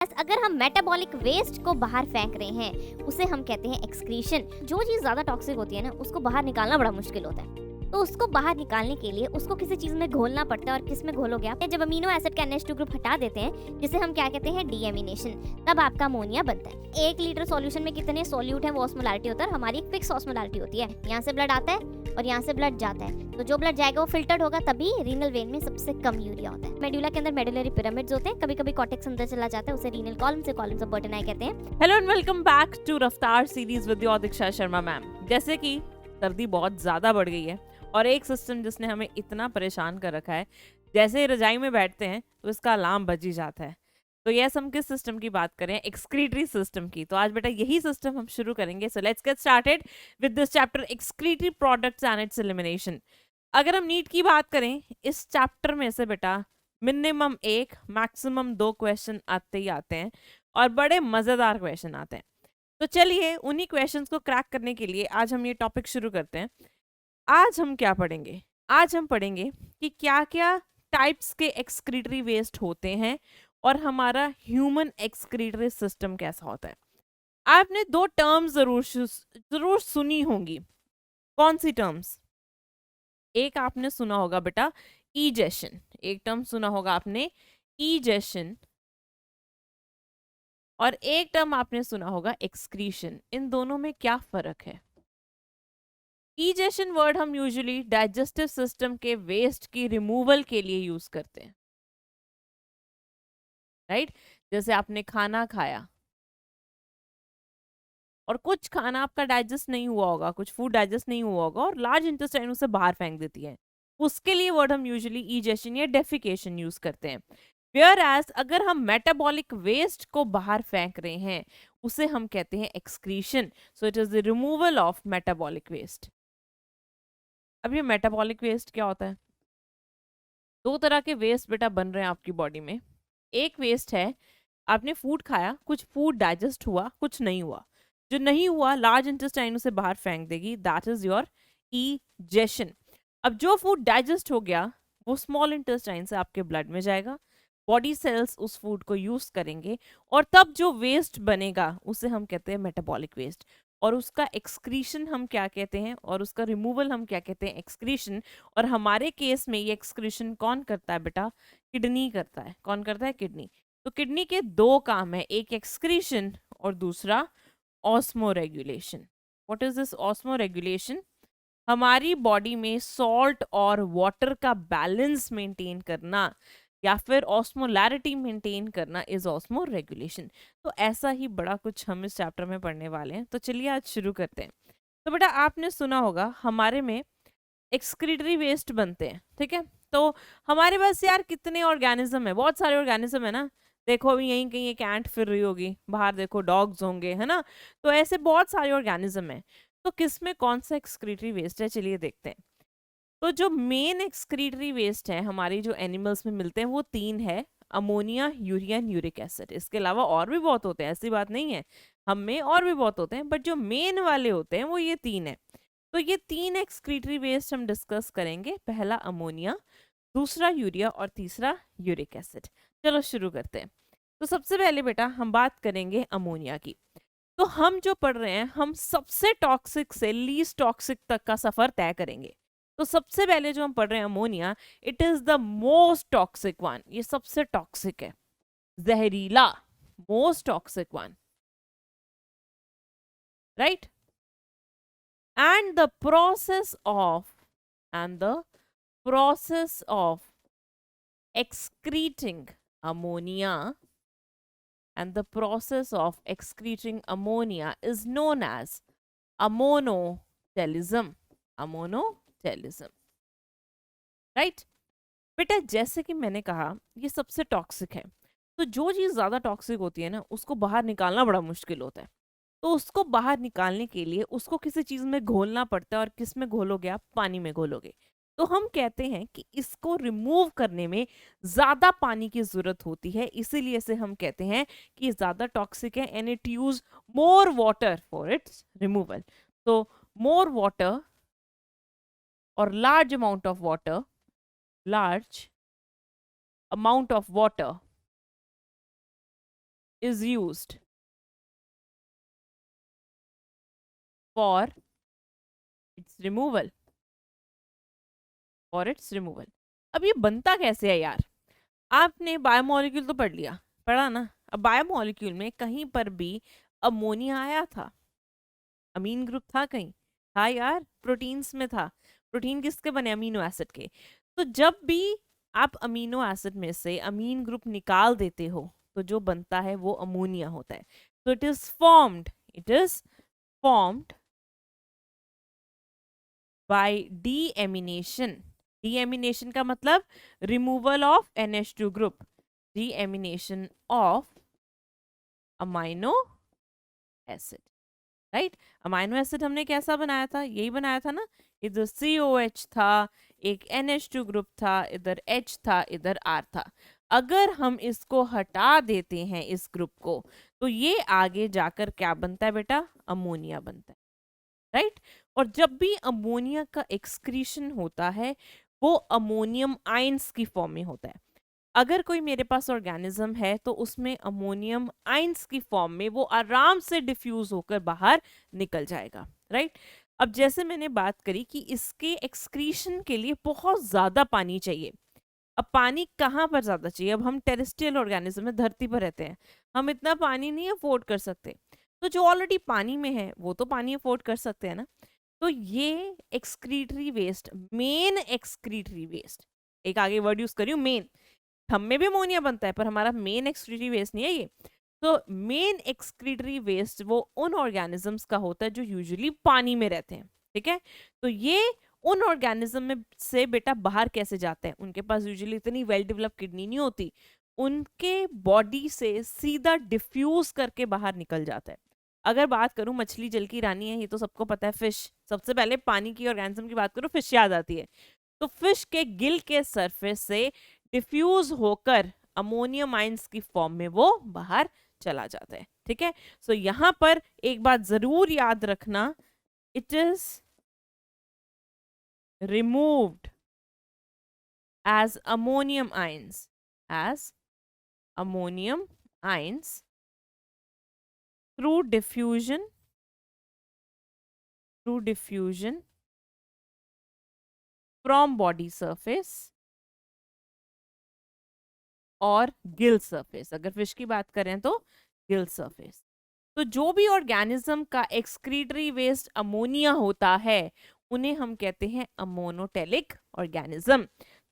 अगर हम metabolic waste को बाहर फेंक रहे हैं उसे हम कहते हैं एक्सक्रीशन। जो चीज़ ज़्यादा टॉक्सिक होती है ना उसको बाहर निकालना बड़ा मुश्किल होता है, तो उसको बाहर निकालने के लिए उसको किसी चीज़ में घोलना पड़ता है। और किस में घोलोगे आप? जब अमीनो एसिड का NH2 ग्रुप हटा देते हैं जिसे हम क्या कहते हैं डीएमिनेशन, तब आपका अमोनिया बनता है। 1 लीटर सॉल्यूशन में कितने सोल्यूट है वो ऑस्मोलारिटी होता है, और हमारी एक फिक्स ऑस्मोलारिटी होती है। यहाँ से ब्लड आता है और यहाँ से ब्लड जाता है, तो जो ब्लड जाएगा वो फिल्टर्ड होगा, तभी रीनल वेन में सबसे कम यूरिया होता है। मेडुला के अंदर मेडुलरी पिरामिड्स होते हैं, कभी कभी कॉर्टेक्स अंदर चला जाता है, उसे रीनल कॉलम्स ऑफ बर्टनआई कहते हैं। Hello and welcome back to Raftaar series with your Diksha Sharma ma'am. जैसे कि सर्दी बहुत ज़्यादा बढ़ गई है और एक सिस्टम जिसने हमें इतना परेशान कर रखा है, जैसे ही रजाई में बैठते हैं तो इसका अलार्म बज ही जाता है। तो यस, हम किस सिस्टम की बात करें? एक्सक्रीटरी सिस्टम की। तो आज बेटा यही सिस्टम हम शुरू करेंगे। So let's get started with this chapter, excretory products and it's elimination. अगर हम नीट की बात करें, इस चैप्टर में से बेटा मिनिमम 1 मैक्सिमम 2 क्वेश्चन आते ही आते हैं और बड़े मज़ेदार क्वेश्चन आते हैं। तो चलिए उन्हीं क्वेश्चंस को क्रैक करने के लिए आज हम ये टॉपिक शुरू करते हैं। आज हम क्या पढ़ेंगे? आज हम पढ़ेंगे कि क्या क्या टाइप्स के एक्सक्रीटरी वेस्ट होते हैं और हमारा ह्यूमन एक्सक्रीटरी सिस्टम कैसा होता है। आपने 2 टर्म्स जरूर सुनी होंगी। कौन सी टर्म्स? एक आपने सुना होगा बेटा ईजेशन, एक टर्म सुना होगा आपने ईजेशन, और एक टर्म आपने सुना होगा एक्सक्रीशन। इन दोनों में क्या फर्क है? ईजेशन वर्ड हम यूजुअली डाइजेस्टिव सिस्टम के वेस्ट की रिमूवल के लिए यूज करते हैं, राइट? जैसे आपने खाना खाया और कुछ खाना आपका डाइजेस्ट नहीं हुआ होगा, कुछ फूड डाइजेस्ट नहीं हुआ होगा और लार्ज इंटेस्टाइन उसे बाहर फेंक देती है, उसके लिए वर्ड हम यूजुअली ईजेशन या डेफिकेशन यूज करते हैं। वेयर एज अगर हम मेटाबॉलिक वेस्ट को बाहर फेंक रहे हैं उसे हम कहते हैं excretion. So it is the removal of metabolic waste. अब ये मेटाबॉलिक वेस्ट क्या होता है? 2 तरह के वेस्ट बेटा बन रहे हैं आपकी बॉडी में। एक वेस्ट है, आपने फूड खाया, कुछ फूड डाइजेस्ट हुआ, कुछ नहीं हुआ। जो नहीं हुआ लार्ज इंटेस्टाइन उसे बाहर फेंक देगी, दैट इज योर ईजेशन। अब जो फूड डाइजेस्ट हो गया वो स्मॉल इंटेस्टाइन से आपके ब्लड में जाएगा, बॉडी सेल्स उस फूड को यूज करेंगे और तब जो वेस्ट बनेगा उसे हम कहते हैं मेटाबॉलिक वेस्ट। और उसका एक्सक्रीशन हम क्या कहते हैं, और उसका रिमूवल हम क्या कहते हैं? एक्सक्रीशन। और हमारे केस में ये एक्सक्रीशन कौन करता है बेटा? किडनी करता है। कौन करता है? किडनी। तो किडनी के 2 काम है, एक एक्सक्रीशन और दूसरा osmo regulation. What is this osmo regulation? हमारी बॉडी में सॉल्ट और वाटर का बैलेंस मेंटेन करना या फिर ऑस्मोलैरिटी मेंटेन करना इज ऑस्मो रेगुलेशन। तो ऐसा ही बड़ा कुछ हम इस चैप्टर में पढ़ने वाले हैं। तो चलिए आज शुरू करते हैं। तो बेटा आपने सुना होगा हमारे में एक्सक्रीटरी वेस्ट बनते हैं, ठीक है? तो हमारे पास यार कितने ऑर्गेनिज्म है, बहुत सारे ऑर्गेनिज्म है ना। देखो अभी यहीं कहीं एक एंट फिर रही होगी, बाहर देखो डॉग्स होंगे, है ना? तो ऐसे बहुत सारे ऑर्गेनिज्म है। तो किस में कौन सा एक्सक्रीटरी वेस्ट है, चलिए देखते हैं। तो जो मेन एक्सक्रीटरी वेस्ट है हमारे जो एनिमल्स में मिलते हैं वो 3 है, ammonia, urea and uric acid. इसके अलावा और भी बहुत होते हैं, ऐसी बात नहीं है, हम में और भी बहुत होते हैं, बट जो मेन वाले होते हैं वो ये 3 है। तो ये 3 एक्सक्रीटरी वेस्ट हम डिस्कस करेंगे। पहला अमोनिया, दूसरा यूरिया और तीसरा यूरिक एसिड। चलो शुरू करते हैं। तो सबसे पहले बेटा हम बात करेंगे अमोनिया की। तो हम जो पढ़ रहे हैं, हम सबसे टॉक्सिक से लीस्ट टॉक्सिक तक का सफर तय करेंगे। तो सबसे पहले जो हम पढ़ रहे हैं ammonia, it is the most toxic one. ये सबसे टॉक्सिक है, जहरीला, most toxic one, right? and the process of and the process of excreting ammonia and the process of excreting ammonia is known as ammonotelism. Ammonotelism, right? बेटा जैसे कि मैंने कहा ये सबसे टॉक्सिक है, तो जो चीज ज्यादा टॉक्सिक होती है ना उसको बाहर निकालना बड़ा मुश्किल होता है। तो उसको बाहर निकालने के लिए उसको किसी चीज में घोलना पड़ता है, और किस में घोलोगे आप? पानी में घोलोगे। तो हम कहते हैं कि इसको रिमूव करने में ज्यादा पानी की जरूरत होती है, इसीलिए इसे हम कहते हैं कि ये ज्यादा टॉक्सिक है and it use more water for its removal. तो मोर वाटर और large amount of water, large amount of water is used for its removal, for its removal. अब ये बनता कैसे है यार? आपने बायोमोलिक्यूल तो पढ़ा ना। अब बायोमोलिक्यूल में कहीं पर भी अमोनिया आया था? अमीन ग्रुप था कहीं? था यार, प्रोटीन्स में था। प्रोटीन किसके बने? अमीनो एसिड के। तो जब भी आप अमीनो एसिड में से अमीन ग्रुप निकाल देते हो तो जो बनता है वो अमोनिया होता है। तो it is formed by deamination. Deamination का मतलब removal of NH2 group, deamination of amino acid, right. Amino acid हमने कैसा बनाया था? यही बनाया था ना, इधर COH था, एक NH2 ग्रुप था, इधर H था, इधर R था। अगर हम इसको हटा देते हैं इस ग्रुप को, तो ये आगे जाकर क्या बनता है बेटा? अमोनिया बनता है, राइट। और जब भी अमोनिया का एक्सक्रीशन होता है वो अमोनियम आयंस की फॉर्म में होता है। अगर कोई मेरे पास ऑर्गेनिज्म है तो उसमें अमोनियम आयंस की फॉर्म में वो आराम से डिफ्यूज होकर बाहर निकल जाएगा, राइट। अब जैसे मैंने बात करी कि इसके एक्सक्रीशन के लिए बहुत ज्यादा पानी चाहिए। अब पानी कहाँ पर ज्यादा चाहिए? अब हम टेरेस्ट्रियल ऑर्गेनिज्म में धरती पर रहते हैं, हम इतना पानी नहीं अफोर्ड कर सकते। तो जो ऑलरेडी पानी में है वो तो पानी अफोर्ड कर सकते हैं ना। तो ये excretory waste, main excretory waste, एक आगे वर्ड यूज करी हूँ मेन। हम में भी अमोनिया बनता है पर हमारा मेन एक्सक्रीटरी वेस्ट नहीं है ये। तो मेन एक्सक्रीटरी वेस्ट वो उन ऑर्गेनिजम्स का होता है जो यूजुअली पानी में रहते हैं, ठीक है। तो ये उन ऑर्गेनिज्म में से बेटा बाहर कैसे जाते हैं? उनके पास यूजुअली इतनी वेल डेवलप किडनी नहीं होती, उनके बॉडी से सीधा डिफ्यूज करके बाहर निकल जाता है। अगर बात करूं मछली जल की रानी है, ये तो सबको पता है, फिश। सबसे पहले पानी की ऑर्गेनिज्म की बात करूं फिश याद आती है। तो फिश के गिल के सरफेस से डिफ्यूज होकर अमोनियम आइंस की फॉर्म में वो बाहर चला जाता है, ठीक है। सो यहां पर एक बात जरूर याद रखना, it is removed as ammonium ions, as ammonium ions through diffusion from body surface और गिल सरफेस। अगर फिश की बात करें तो गिल सरफेस। तो जो भी ऑर्गेनिज्म का एक्सक्रीटरी वेस्ट अमोनिया होता है उन्हें हम कहते हैं अमोनोटेलिक ऑर्गेनिज्म।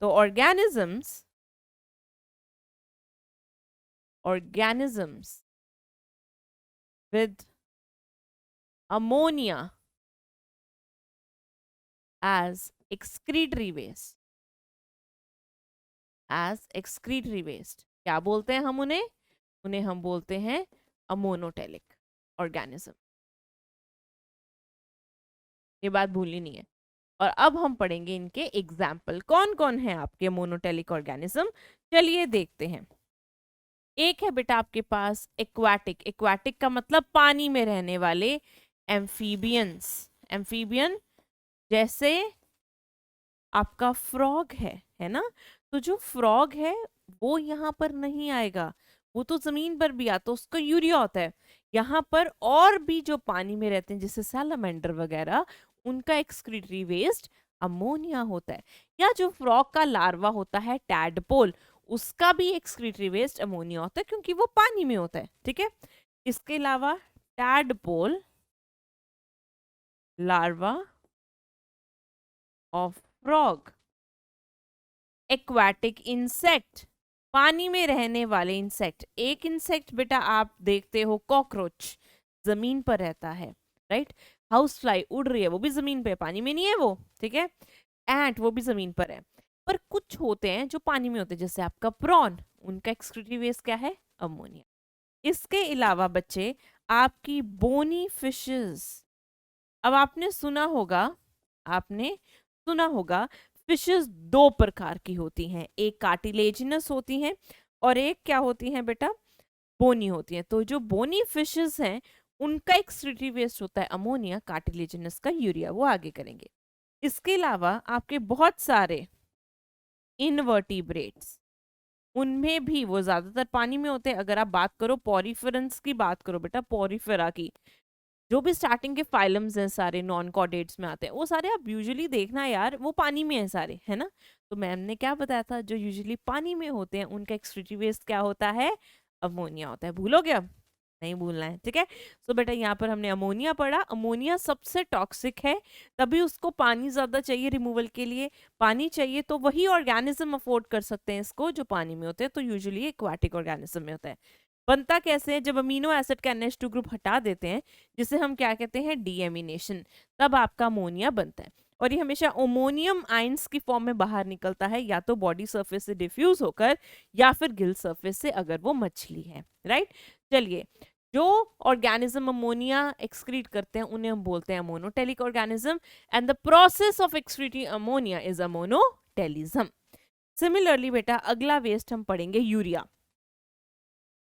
तो organisms with ammonia as excretory waste क्या बोलते हैं हम उन्हें? उन्हें हम बोलते हैं अमोनोटेलिक ऑर्गेनिज्म। ये बात भूलनी नहीं है। और अब हम पढ़ेंगे इनके एग्जाम्पल, कौन कौन है आपके मोनोटेलिक ऑर्गेनिज्म। चलिए देखते हैं। एक है बेटा आपके पास एक्वाटिक। एक्वाटिक का मतलब पानी में रहने वाले। एम्फीबियंस, एम्फीबियन जैसे आपका फ्रॉग है ना। तो जो फ्रॉग है वो यहाँ पर नहीं आएगा, वो तो जमीन पर भी आता है, उसका यूरिया होता है। यहाँ पर और भी जो पानी में रहते हैं जैसे सैलामेंडर वगैरह, उनका एक्सक्रीटरी वेस्ट अमोनिया होता है। या जो फ्रॉग का लार्वा होता है टैडपोल, उसका भी एक्सक्रीटरी वेस्ट अमोनिया होता है क्योंकि वो पानी में होता है, ठीक है। इसके अलावा tadpole larva of frog, aquatic insect, पानी में रहने वाले इंसेक्ट। एक इंसेक्ट बेटा आप देखते हो कॉकरोच, जमीन पर रहता है, राइट। हाउस फ्लाई उड़ रही है, वो भी जमीन पे, पानी में नहीं है वो, ठीक है। एंट वो भी जमीन पर है। पर कुछ होते हैं जो पानी में होते हैं जैसे आपका प्रॉन, उनका एक्सक्रीटरी वेस्ट क्या है? अमोनिया। इसके अलावा बच्चे आपकी बोनी फिशेस। अब आपने सुना होगा फिशेस दो प्रकार की होती हैं, एक कार्टिलेजिनस होती हैं और एक क्या होती हैं बेटा? बोनी होती हैं। तो जो बोनी फिशेस हैं उनका एक्सक्रीटरी वेस्ट होता है अमोनिया, कार्टिलेजिनस का यूरिया, वो आगे करेंगे। इसके अलावा आपके बहुत सारे इनवर्टिब्रेट्स, उनमें भी वो ज्यादातर पानी में होते हैं। अगर आप बात करो पॉरीफेरंस की बात करो बेटा, पॉरीफेरा की, जो भी स्टार्टिंग के फाइलम्स हैं सारे नॉन कॉर्डेट्स में आते हैं, वो सारे आप यूजुअली देखना यार, वो पानी में है सारे, है ना। तो मैम ने क्या बताया था, जो यूजुअली पानी में होते हैं उनका एक्सक्रीटरी वेस्ट क्या होता है, अमोनिया होता है। भूलोगे अब, नहीं भूलना है, ठीक है। तो बेटा यहाँ पर हमने अमोनिया पढ़ा, अमोनिया सबसे टॉक्सिक है, तभी उसको पानी ज्यादा चाहिए रिमूवल के लिए। पानी चाहिए तो वही ऑर्गेनिज्म अफोर्ड कर सकते हैं इसको जो पानी में होते हैं, तो यूजुअली एक्वाटिक ऑर्गेनिज्म में होता है। बनता कैसे है, जब अमीनो एसिड का NH2 ग्रुप हटा देते हैं, जिसे हम क्या कहते हैं, डीएमिनेशन, तब आपका अमोनिया बनता है। और ये हमेशा अमोनियम आयंस की फॉर्म में बाहर निकलता है, या तो बॉडी सरफेस से डिफ्यूज होकर, या फिर गिल सरफेस से अगर वो मछली है, राइट। चलिए, जो ऑर्गेनिज्म अमोनिया एक्सक्रीट करते हैं उन्हें हम बोलते हैं ammonotelic organism, and the process of excreting ammonia is ammonotelism. Similarly बेटा अगला वेस्ट हम पढ़ेंगे यूरिया।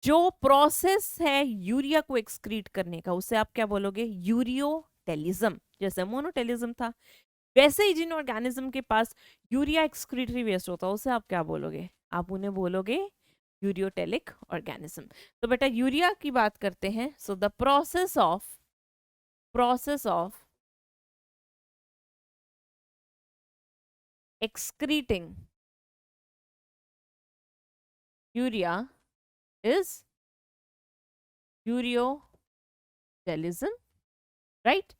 जो प्रोसेस है यूरिया को एक्सक्रीट करने का, उसे आप क्या बोलोगे, यूरियोटेलिज्म। जैसे मोनोटेलिज्म था, वैसे ही जिन ऑर्गेनिज्म के पास यूरिया एक्सक्रीटरी वेस्ट होता है उसे आप क्या बोलोगे, आप उन्हें बोलोगे यूरियोटेलिक ऑर्गेनिज्म। तो बेटा यूरिया की बात करते हैं। So the process of excreting urea is ureotelism, right.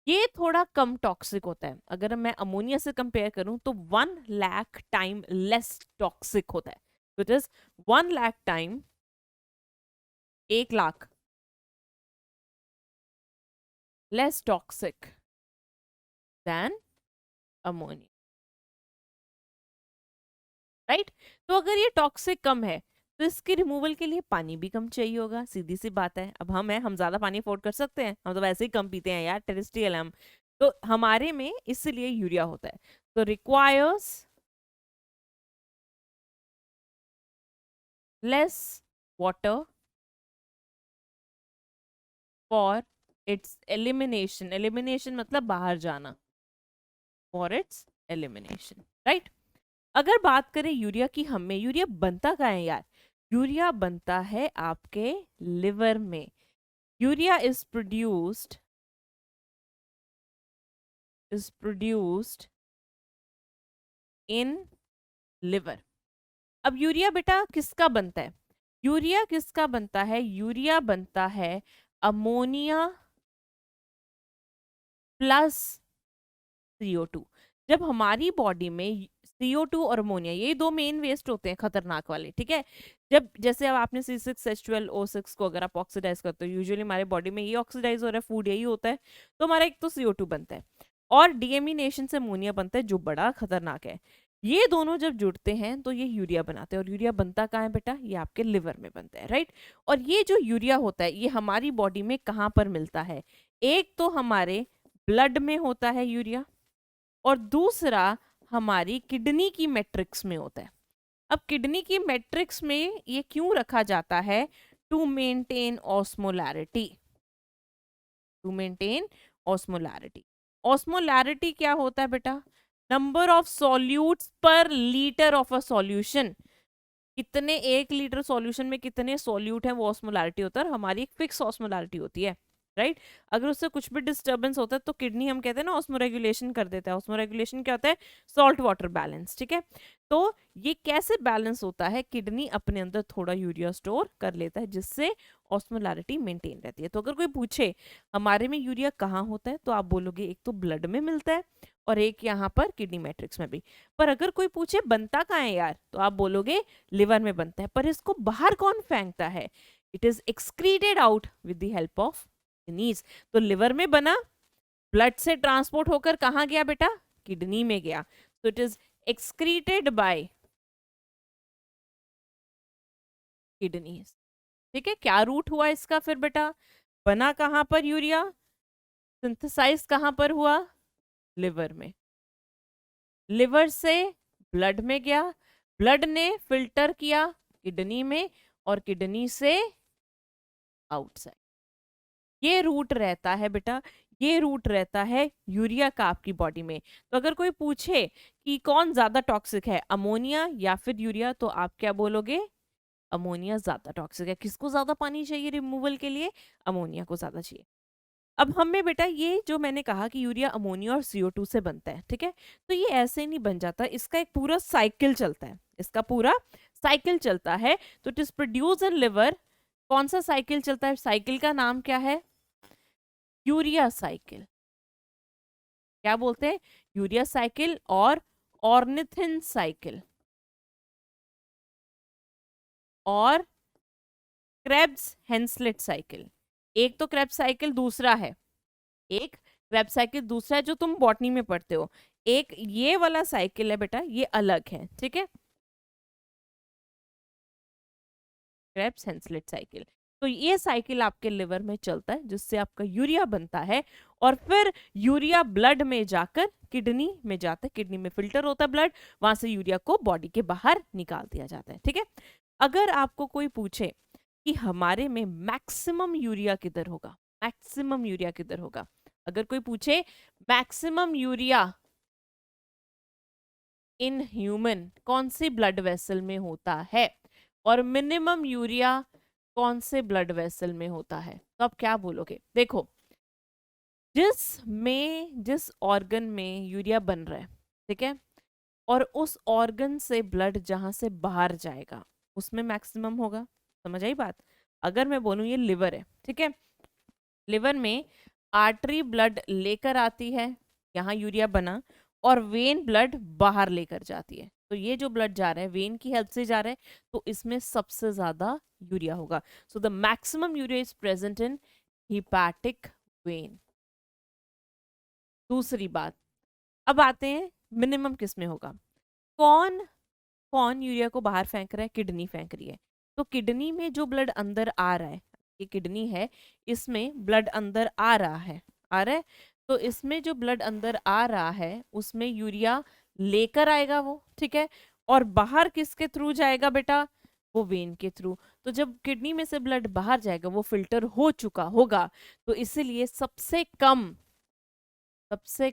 ये थोड़ा कम टॉक्सिक होता है, अगर मैं अमोनिया से कंपेयर करूं तो 1 लाख टाइम लेस टॉक्सिक होता है। तो it is 1 lakh time, 1 lakh less toxic than ammonia, right. तो अगर ये टॉक्सिक कम है तो इसके रिमूवल के लिए पानी भी कम चाहिए होगा, सीधी सी बात है। अब हम ज्यादा पानी अफोर्ड कर सकते हैं, हम तो वैसे ही कम पीते हैं यार, टेरेस्ट्रियल हम। तो हमारे में इसलिए यूरिया होता है। तो requires less water for its elimination, elimination मतलब बाहर जाना, फॉर इट्स एलिमिनेशन, राइट। अगर बात करें यूरिया की, हमें यूरिया बनता कहाँ है यार, यूरिया बनता है आपके लिवर में। Urea is produced in liver। अब यूरिया बेटा किसका बनता है, यूरिया किसका बनता है, यूरिया बनता है अमोनिया प्लस CO2। जब हमारी बॉडी में CO2 और अमोनिया, ये दो मेन वेस्ट होते हैं खतरनाक वाले, ठीक है। जब जैसे अब आपने C6H12O6 को अगर आप ऑक्सीडाइज करते हो, यूजुअली हमारे बॉडी में ये ऑक्सीडाइज हो रहा है, फूड यही होता है, तो हमारा एक तो CO2 बनता है और डीएमिनेशन से अमोनिया बनता है, जो बड़ा खतरनाक है। ये दोनों जब जुड़ते हैं तो ये यूरिया बनाते हैं। और यूरिया बनता कहाँ है बेटा, ये आपके लिवर में बनता है, राइट। और ये जो यूरिया होता है ये हमारी बॉडी में कहाँ पर मिलता है, एक तो हमारे ब्लड में होता है यूरिया, और दूसरा हमारी किडनी की मैट्रिक्स में होता है। अब किडनी की मैट्रिक्स में ये क्यों रखा जाता है, to maintain osmolarity, to maintain osmolarity. Osmolarity क्या होता है बेटा, नंबर ऑफ सॉल्यूट्स पर लीटर ऑफ अ सॉल्यूशन, कितने 1 लीटर सॉल्यूशन में कितने सॉल्यूट हैं वो ऑस्मोलैरिटी होता है। और हमारी एक फिक्स ऑस्मोलैरिटी होती है, राइट। अगर उससे कुछ भी डिस्टर्बेंस होता है तो किडनी हम कहते हैं ना ऑस्मोरेगुलेशन कर देता है। ऑस्मोरेगुलेशन क्या होता है, सॉल्ट वाटर बैलेंस, ठीक है। तो ये कैसे बैलेंस होता है, किडनी अपने अंदर थोड़ा यूरिया स्टोर कर लेता है जिससे ऑस्मोलैरिटी मेंटेन रहती है। तो अगर कोई पूछे हमारे में यूरिया कहाँ होता है, तो आप बोलोगे एक तो ब्लड में मिलता है और एक यहाँ पर किडनी मैट्रिक्स में भी। पर अगर कोई पूछे बनता कहाँ है यार, तो आप बोलोगे लिवर में बनता है। पर इसको बाहर कौन फेंकता है, it is excreted out with the help of kidneys. तो लिवर में बना, ब्लड से ट्रांसपोर्ट होकर कहाँ गया बेटा, किडनी में गया। तो it is excreted by kidneys, ठीक है। क्या रूट हुआ इसका फिर बेटा, बना कहाँ पर यूरिया, सिंथेसाइज कहाँ पर हुआ, लिवर में, लिवर से ब्लड में गया, ब्लड ने फिल्टर किया किडनी में, और किडनी से आउटसाइड। ये रूट रहता है बेटा, ये रूट रहता है यूरिया का आपकी बॉडी में। तो अगर कोई पूछे कि कौन ज्यादा टॉक्सिक है, अमोनिया या फिर यूरिया, तो आप क्या बोलोगे? अमोनिया ज्यादा टॉक्सिक है। किसको ज्यादा पानी चाहिए रिमूवल के लिए? अमोनिया को ज्यादा चाहिए। अब हमें बेटा ये जो मैंने कहा कि यूरिया अमोनिया और CO2 से बनता है, ठीक है, तो ये ऐसे नहीं बन जाता, इसका एक पूरा साइकिल चलता है, इसका पूरा साइकिल चलता है। तो it is produce in liver. कौन सा साइकिल चलता है? साइकिल का नाम क्या है? Urea cycle. क्या बोलते हैं? यूरिया साइकिल और ऑर्निथिन साइकिल और क्रेब्स हेंसलेट साइकिल। एक तो क्रेब्स साइकिल दूसरा है, एक क्रेब्स साइकिल दूसरा है जो तुम बॉटनी में पढ़ते हो, एक ये वाला साइकिल है बेटा, ये अलग है, ठीक है, क्रेब्स हेंसलेट साइकिल। तो ये साइकिल आपके लिवर में चलता है जिससे आपका यूरिया बनता है, और फिर यूरिया ब्लड में जाकर किडनी में जाता है, किडनी में फिल्टर होता है ब्लड, वहां से यूरिया को बॉडी के बाहर निकाल दिया जाता है, ठीक है। अगर आपको कोई पूछे कि हमारे में मैक्सिमम यूरिया किधर होगा, मैक्सिमम यूरिया किधर होगा, अगर कोई पूछे मैक्सिमम यूरिया इन ह्यूमन कौन सी ब्लड वेसल में होता है और मिनिमम यूरिया कौन से ब्लड वेसल में होता है, तो आप क्या बोलोगे? देखो, जिस ऑर्गन में यूरिया बन रहा है, ठीक है, और उस ऑर्गन से ब्लड जहां से बाहर जाएगा उसमें मैक्सिमम होगा। समझ आई बात? अगर मैं बोलूं ये लिवर है, ठीक है, लिवर में आर्टरी ब्लड लेकर आती है, यहाँ यूरिया बना, और वेन ब्लड बाहर लेकर जाती है, तो ये जो ब्लड जा रहा है वेन की हेल्प से जा रहा है, तो इसमें सबसे ज्यादा यूरिया होगा। So the maximum urea is present in hepatic vein. दूसरी बात, अब आते हैं मिनिमम किस में होगा। कौन कौन यूरिया को बाहर फेंक रहा है? किडनी फेंक रही है। तो किडनी में जो ब्लड अंदर आ रहा है, ये किडनी है, इसमें ब्लड अंदर आ रहा है, आ रहा है, तो इसमें जो ब्लड अंदर आ रहा है उसमें यूरिया लेकर आएगा वो, ठीक है, और बाहर किसके थ्रू जाएगा बेटा? वो वेन के थ्रू। तो जब किडनी में से ब्लड बाहर जाएगा वो फिल्टर हो चुका होगा, तो इसीलिए सबसे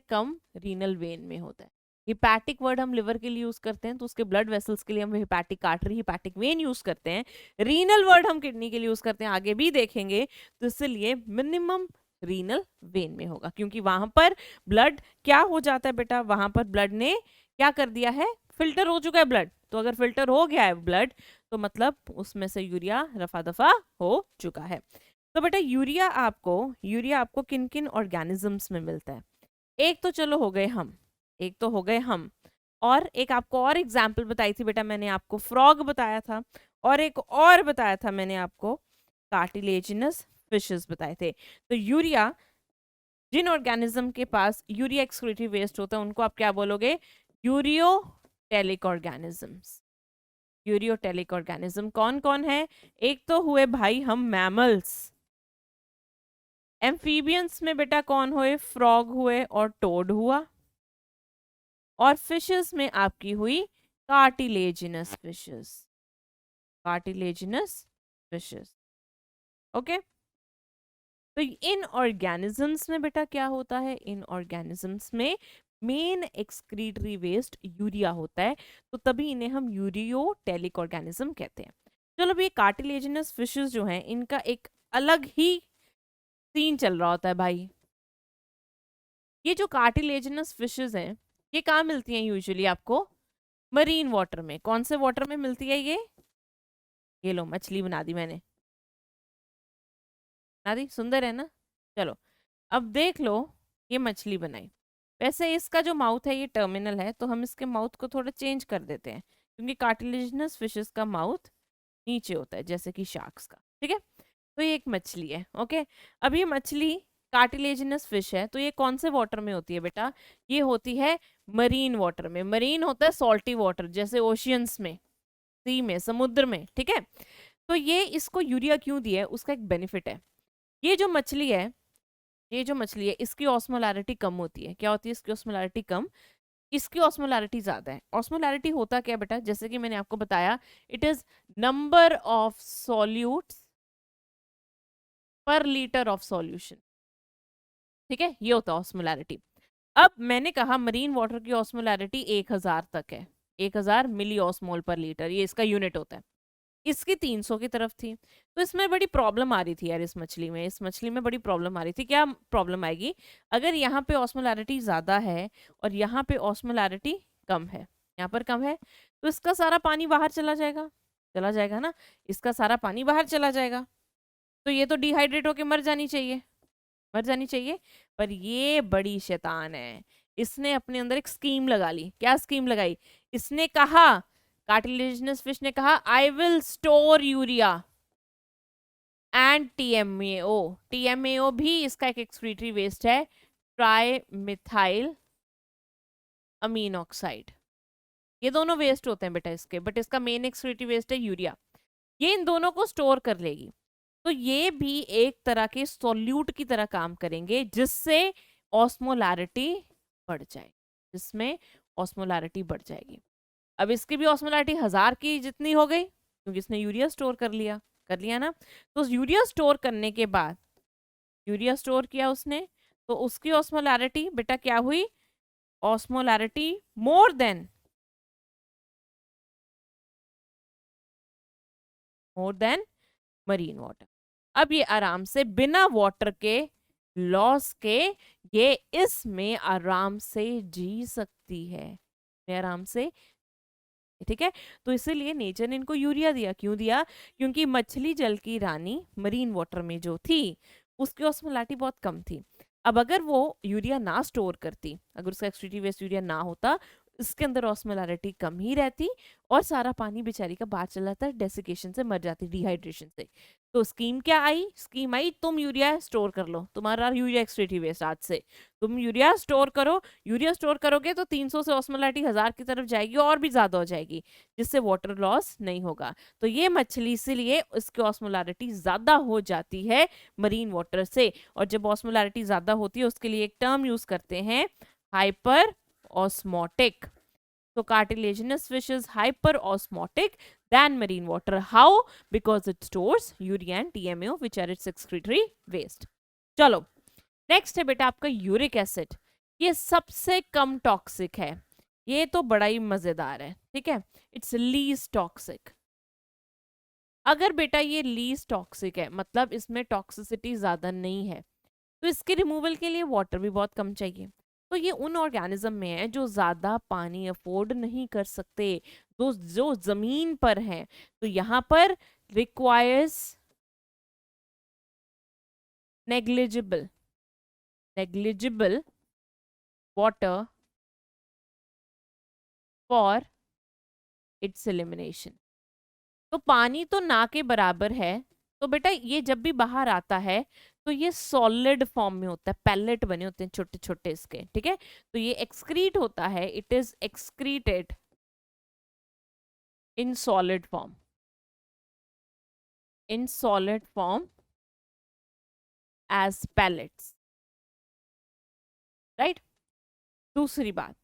कम रीनल वेन में होता है। हिपैटिक वर्ड हम लिवर के लिए यूज करते हैं, तो उसके ब्लड वेसल्स के लिए हम hepatic artery, hepatic vein use करते हैं। रीनल वर्ड हम किडनी के लिए यूज करते हैं, आगे भी देखेंगे। तो इसलिए मिनिमम रीनल वेन में होगा, क्योंकि वहां पर ब्लड क्या हो जाता है बेटा? वहां पर ब्लड ने क्या कर दिया है? फिल्टर हो चुका है ब्लड। तो अगर फिल्टर हो गया है ब्लड, तो मतलब उसमें से यूरिया रफा दफा हो चुका है। तो बेटा यूरिया आपको किन किन ऑर्गेनिजम्स में मिलता है? एक तो चलो हो गए हम, और एक आपको और एग्जाम्पल बताई थी बेटा, मैंने आपको फ्रॉग बताया था, और एक और बताया था मैंने आपको कार्टिलेजिनस फिशेस बताए थे। तो यूरिया, जिन ऑर्गेनिज्म के पास यूरिया एक्सक्रीटरी वेस्ट होता है उनको आप क्या बोलोगे? Ureotelic organisms. यूरियोटेलिक ऑर्गेनिज्म कौन कौन है? एक तो हुए भाई हम मैमल्स, एम्फीबियंस में बेटा कौन हुए? फ्रॉग हुए और टोड हुआ, और फिशेस में आपकी हुई cartilaginous fishes, cartilaginous fishes. Okay, तो इन ऑर्गेनिजम्स में बेटा क्या होता है? इन ऑर्गेनिजम्स में मेन एक्सक्रीटरी वेस्ट यूरिया होता है, तो तभी इन्हें हम यूरियोटेलिक ऑर्गेनिज्म कहते हैं। चलो भी कार्टिलेजिनस फिशेस जो हैं इनका एक अलग ही सीन चल रहा होता है भाई। ये जो कार्टिलेजिनस फिशेस हैं ये कहाँ मिलती हैं यूजुअली आपको? मरीन वाटर में। कौन से वाटर में मिलती है ये लो मछली बना दी मैंने, बना दी, सुंदर है ना? चलो अब देख लो, ये मछली बनाई। वैसे इसका जो माउथ है ये टर्मिनल है, तो हम इसके माउथ को थोड़ा चेंज कर देते हैं, क्योंकि कार्टिलेजिनस फिशेस का माउथ नीचे होता है जैसे कि शार्क्स का, ठीक है। तो ये एक मछली है, ओके। अब ये मछली कार्टिलेजिनस फिश है, तो ये कौन से वाटर में होती है बेटा? ये होती है मरीन वाटर में। मरीन होता है सॉल्टी वाटर, जैसे ओशियंस में, सी में, समुद्र में, ठीक है। तो ये इसको यूरिया क्यों दिया है? उसका एक बेनिफिट है। ये जो मछली है, इसकी ऑस्मोलैरिटी कम होती है। क्या होती है इसकी ऑस्मोलैरिटी? कम। इसकी ऑस्मोलैरिटी ज्यादा है। ऑस्मोलैरिटी होता क्या है बेटा? जैसे कि मैंने आपको बताया, it is number of solutes पर लीटर ऑफ सॉल्यूशन। ठीक है, ये होता है ऑस्मोलैरिटी। अब मैंने कहा मरीन वाटर की ऑस्मोलैरिटी 1000 तक है, 1000 मिली ऑस्मोल पर लीटर, ये इसका यूनिट होता है। इसकी 300 की तरफ थी, तो इसमें बड़ी प्रॉब्लम आ रही थी यार, इस मछली में बड़ी प्रॉब्लम आ रही थी। क्या प्रॉब्लम आएगी? अगर यहाँ पे ऑस्मोलैरिटी ज़्यादा है और यहाँ पे ऑस्मोलैरिटी कम है, यहाँ पर कम है, तो इसका सारा पानी बाहर चला जाएगा ना, इसका सारा पानी बाहर चला जाएगा, तो ये तो डिहाइड्रेट होके मर जानी चाहिए। पर ये बड़ी शैतान है, इसने अपने अंदर एक स्कीम लगा ली। क्या स्कीम लगाई? इसने कहा, कार्टिलेजिनस फिश ने कहा, I will store urea and TMAO. TMAO भी इसका एक एक्सक्रीटरी वेस्ट है, ट्राई मिथाइल अमीन ऑक्साइड। ये दोनों वेस्ट होते हैं बेटा इसके, बट इसका मेन एक्सक्रीटरी वेस्ट है यूरिया। ये इन दोनों को स्टोर कर लेगी, तो ये भी एक तरह के सॉल्यूट की तरह काम करेंगे, जिससे ऑस्मोलैरिटी बढ़ जाए, जिसमें ऑस्मोलैरिटी बढ़ जाएगी। अब इसकी भी ऑस्मोलैरिटी 1000 की जितनी हो गई, क्योंकि इसने यूरिया स्टोर कर लिया ना। तो यूरिया स्टोर करने के बाद, यूरिया स्टोर किया उसने, तो उसकी ऑस्मोलैरिटी बेटा क्या हुई? Osmolarity more than marine water. अब ये आराम से बिना वाटर के लॉस के ये इसमें आराम से जी सकती है, ये आराम से, ठीक है। तो इसीलिए नेचर ने इनको यूरिया दिया। क्यों दिया? क्योंकि मछली जल की रानी मरीन वाटर में जो थी, उसकी ऑस्मोलैरिटी बहुत कम थी। अब अगर वो यूरिया ना स्टोर करती, अगर उसका एक्सक्रीटिव वेस्ट यूरिया ना होता, इसके अंदर ऑस्मोलैरिटी कम ही रहती और सारा पानी बेचारी का बाहर चला जाता, डेसिकेशन से मर जाती, डिहाइड्रेशन से। तो स्कीम क्या आई? स्कीम आई, तुम यूरिया स्टोर कर लो, तुम्हारा यूरिया एक्सक्रीटिव वेस्ट, आज से तुम यूरिया स्टोर करो। यूरिया स्टोर करोगे तो 300 से ऑस्मोलैरिटी 1000 की तरफ जाएगी और भी ज्यादा हो जाएगी, जिससे वाटर लॉस नहीं होगा। तो ये मछली इसीलिए इसकी ऑस्मोलैरिटी ज्यादा हो जाती है मरीन वाटर से। और जब ऑस्मोलैरिटी ज्यादा होती है, उसके लिए एक टर्म यूज करते हैं, hyper osmotic. So cartilaginous fish is hyperosmotic than marine water. How? Because it stores urea and TMAO, which are its excretory waste. चलो नेक्स्ट है बेटा आपका यूरिक एसिड। ये सबसे कम टॉक्सिक है, ये तो बड़ा ही मजेदार है, ठीक है। It's least toxic. अगर बेटा ये लीस्ट टॉक्सिक है, मतलब इसमें टॉक्सिसिटी ज्यादा नहीं है, तो इसके रिमूवल के लिए वाटर भी बहुत कम चाहिए। तो ये उन ऑर्गेनिज्म में है जो ज्यादा पानी अफोर्ड नहीं कर सकते, जो जमीन पर हैं। तो यहाँ पर requires negligible water for its elimination. तो पानी तो ना के बराबर है, तो बेटा ये जब भी बाहर आता है तो ये सॉलिड फॉर्म में होता है, पैलेट बने होते हैं छोटे छोटे इसके, ठीक है। तो ये एक्सक्रीट होता है, it is excreted in solid form, as pellets, right. दूसरी बात,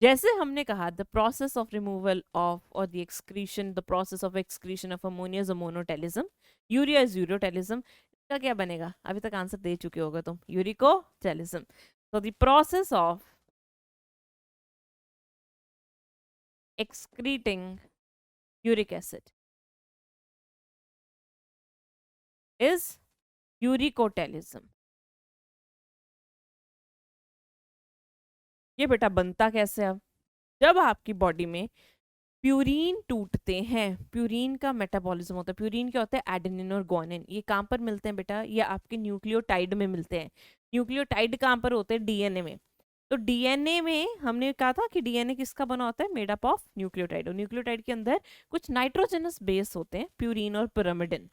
जैसे हमने कहा the process of removal of और the excretion, the process of excretion of ammonia is ammonotelism, urea is ureotelism. इसका क्या बनेगा? अभी तक आंसर दे चुके होगा तुम, यूरिकोटेलिज्म। तो the process of excreting uric acid is uricotelism. ये बेटा बनता कैसे? अब जब आपकी बॉडी में प्यूरीन टूटते हैं, प्यूरीन का मेटाबॉलिज्म होता है। प्यूरीन क्या होता है? एडेनिन और ग्वानिन। ये कहाँ पर मिलते हैं बेटा? ये आपके न्यूक्लियोटाइड में मिलते हैं। न्यूक्लियोटाइड कहाँ पर होते हैं? डीएनए में। तो डीएनए में हमने कहा था कि डीएनए किसका बना होता है? Made up of nucleotide. और न्यूक्लियोटाइड के अंदर कुछ नाइट्रोजनस बेस होते हैं, प्यूरीन और पिरामिडिन।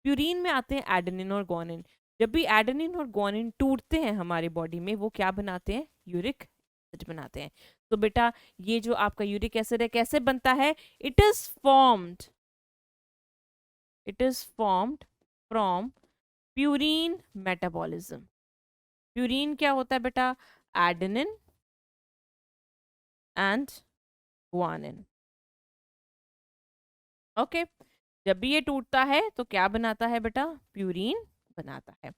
प्यूरीन में आते हैं एडेनिन और ग्वानिन। जब भी एडेनिन और ग्वानिन टूटते हैं हमारी बॉडी में, वो क्या बनाते हैं? यूरिक एसिड बनाते हैं। तो बेटा ये जो आपका यूरिक एसिड है कैसे बनता है? It is formed from purine metabolism. Purine क्या होता है बेटा? Adenine and guanine. ओके, जब भी ये टूटता है तो क्या बनाता है बेटा? प्यूरीन बनाता है।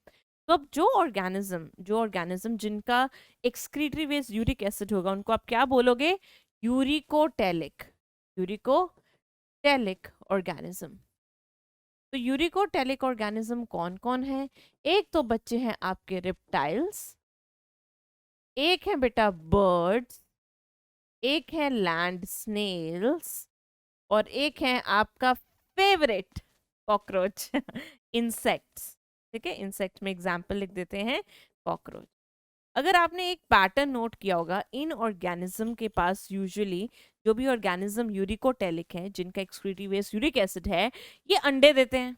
तो अब जो ऑर्गेनिज्म जिनका एक्सक्रीटरी वेस्ट यूरिक एसिड होगा उनको आप क्या बोलोगे? Uricotelic, uricotelic organism. तो यूरिकोटेलिक ऑर्गेनिज्म कौन कौन है? एक तो बच्चे हैं आपके रिप्टाइल्स, एक है बेटा बर्ड्स, एक है लैंड स्नेल्स, और एक है आपका फेवरेट कॉकरोच इंसेक्ट्स। ठीक है, इंसेक्ट में एग्जाम्पल लिख देते हैं कॉकरोच। अगर आपने एक पैटर्न नोट किया होगा, इन ऑर्गेनिज्म के पास यूजुअली जो भी ऑर्गेनिज्म यूरिकोटेलिक है, जिनका एक्सक्रीटरी वेस्ट यूरिक एसिड है, ये अंडे देते हैं।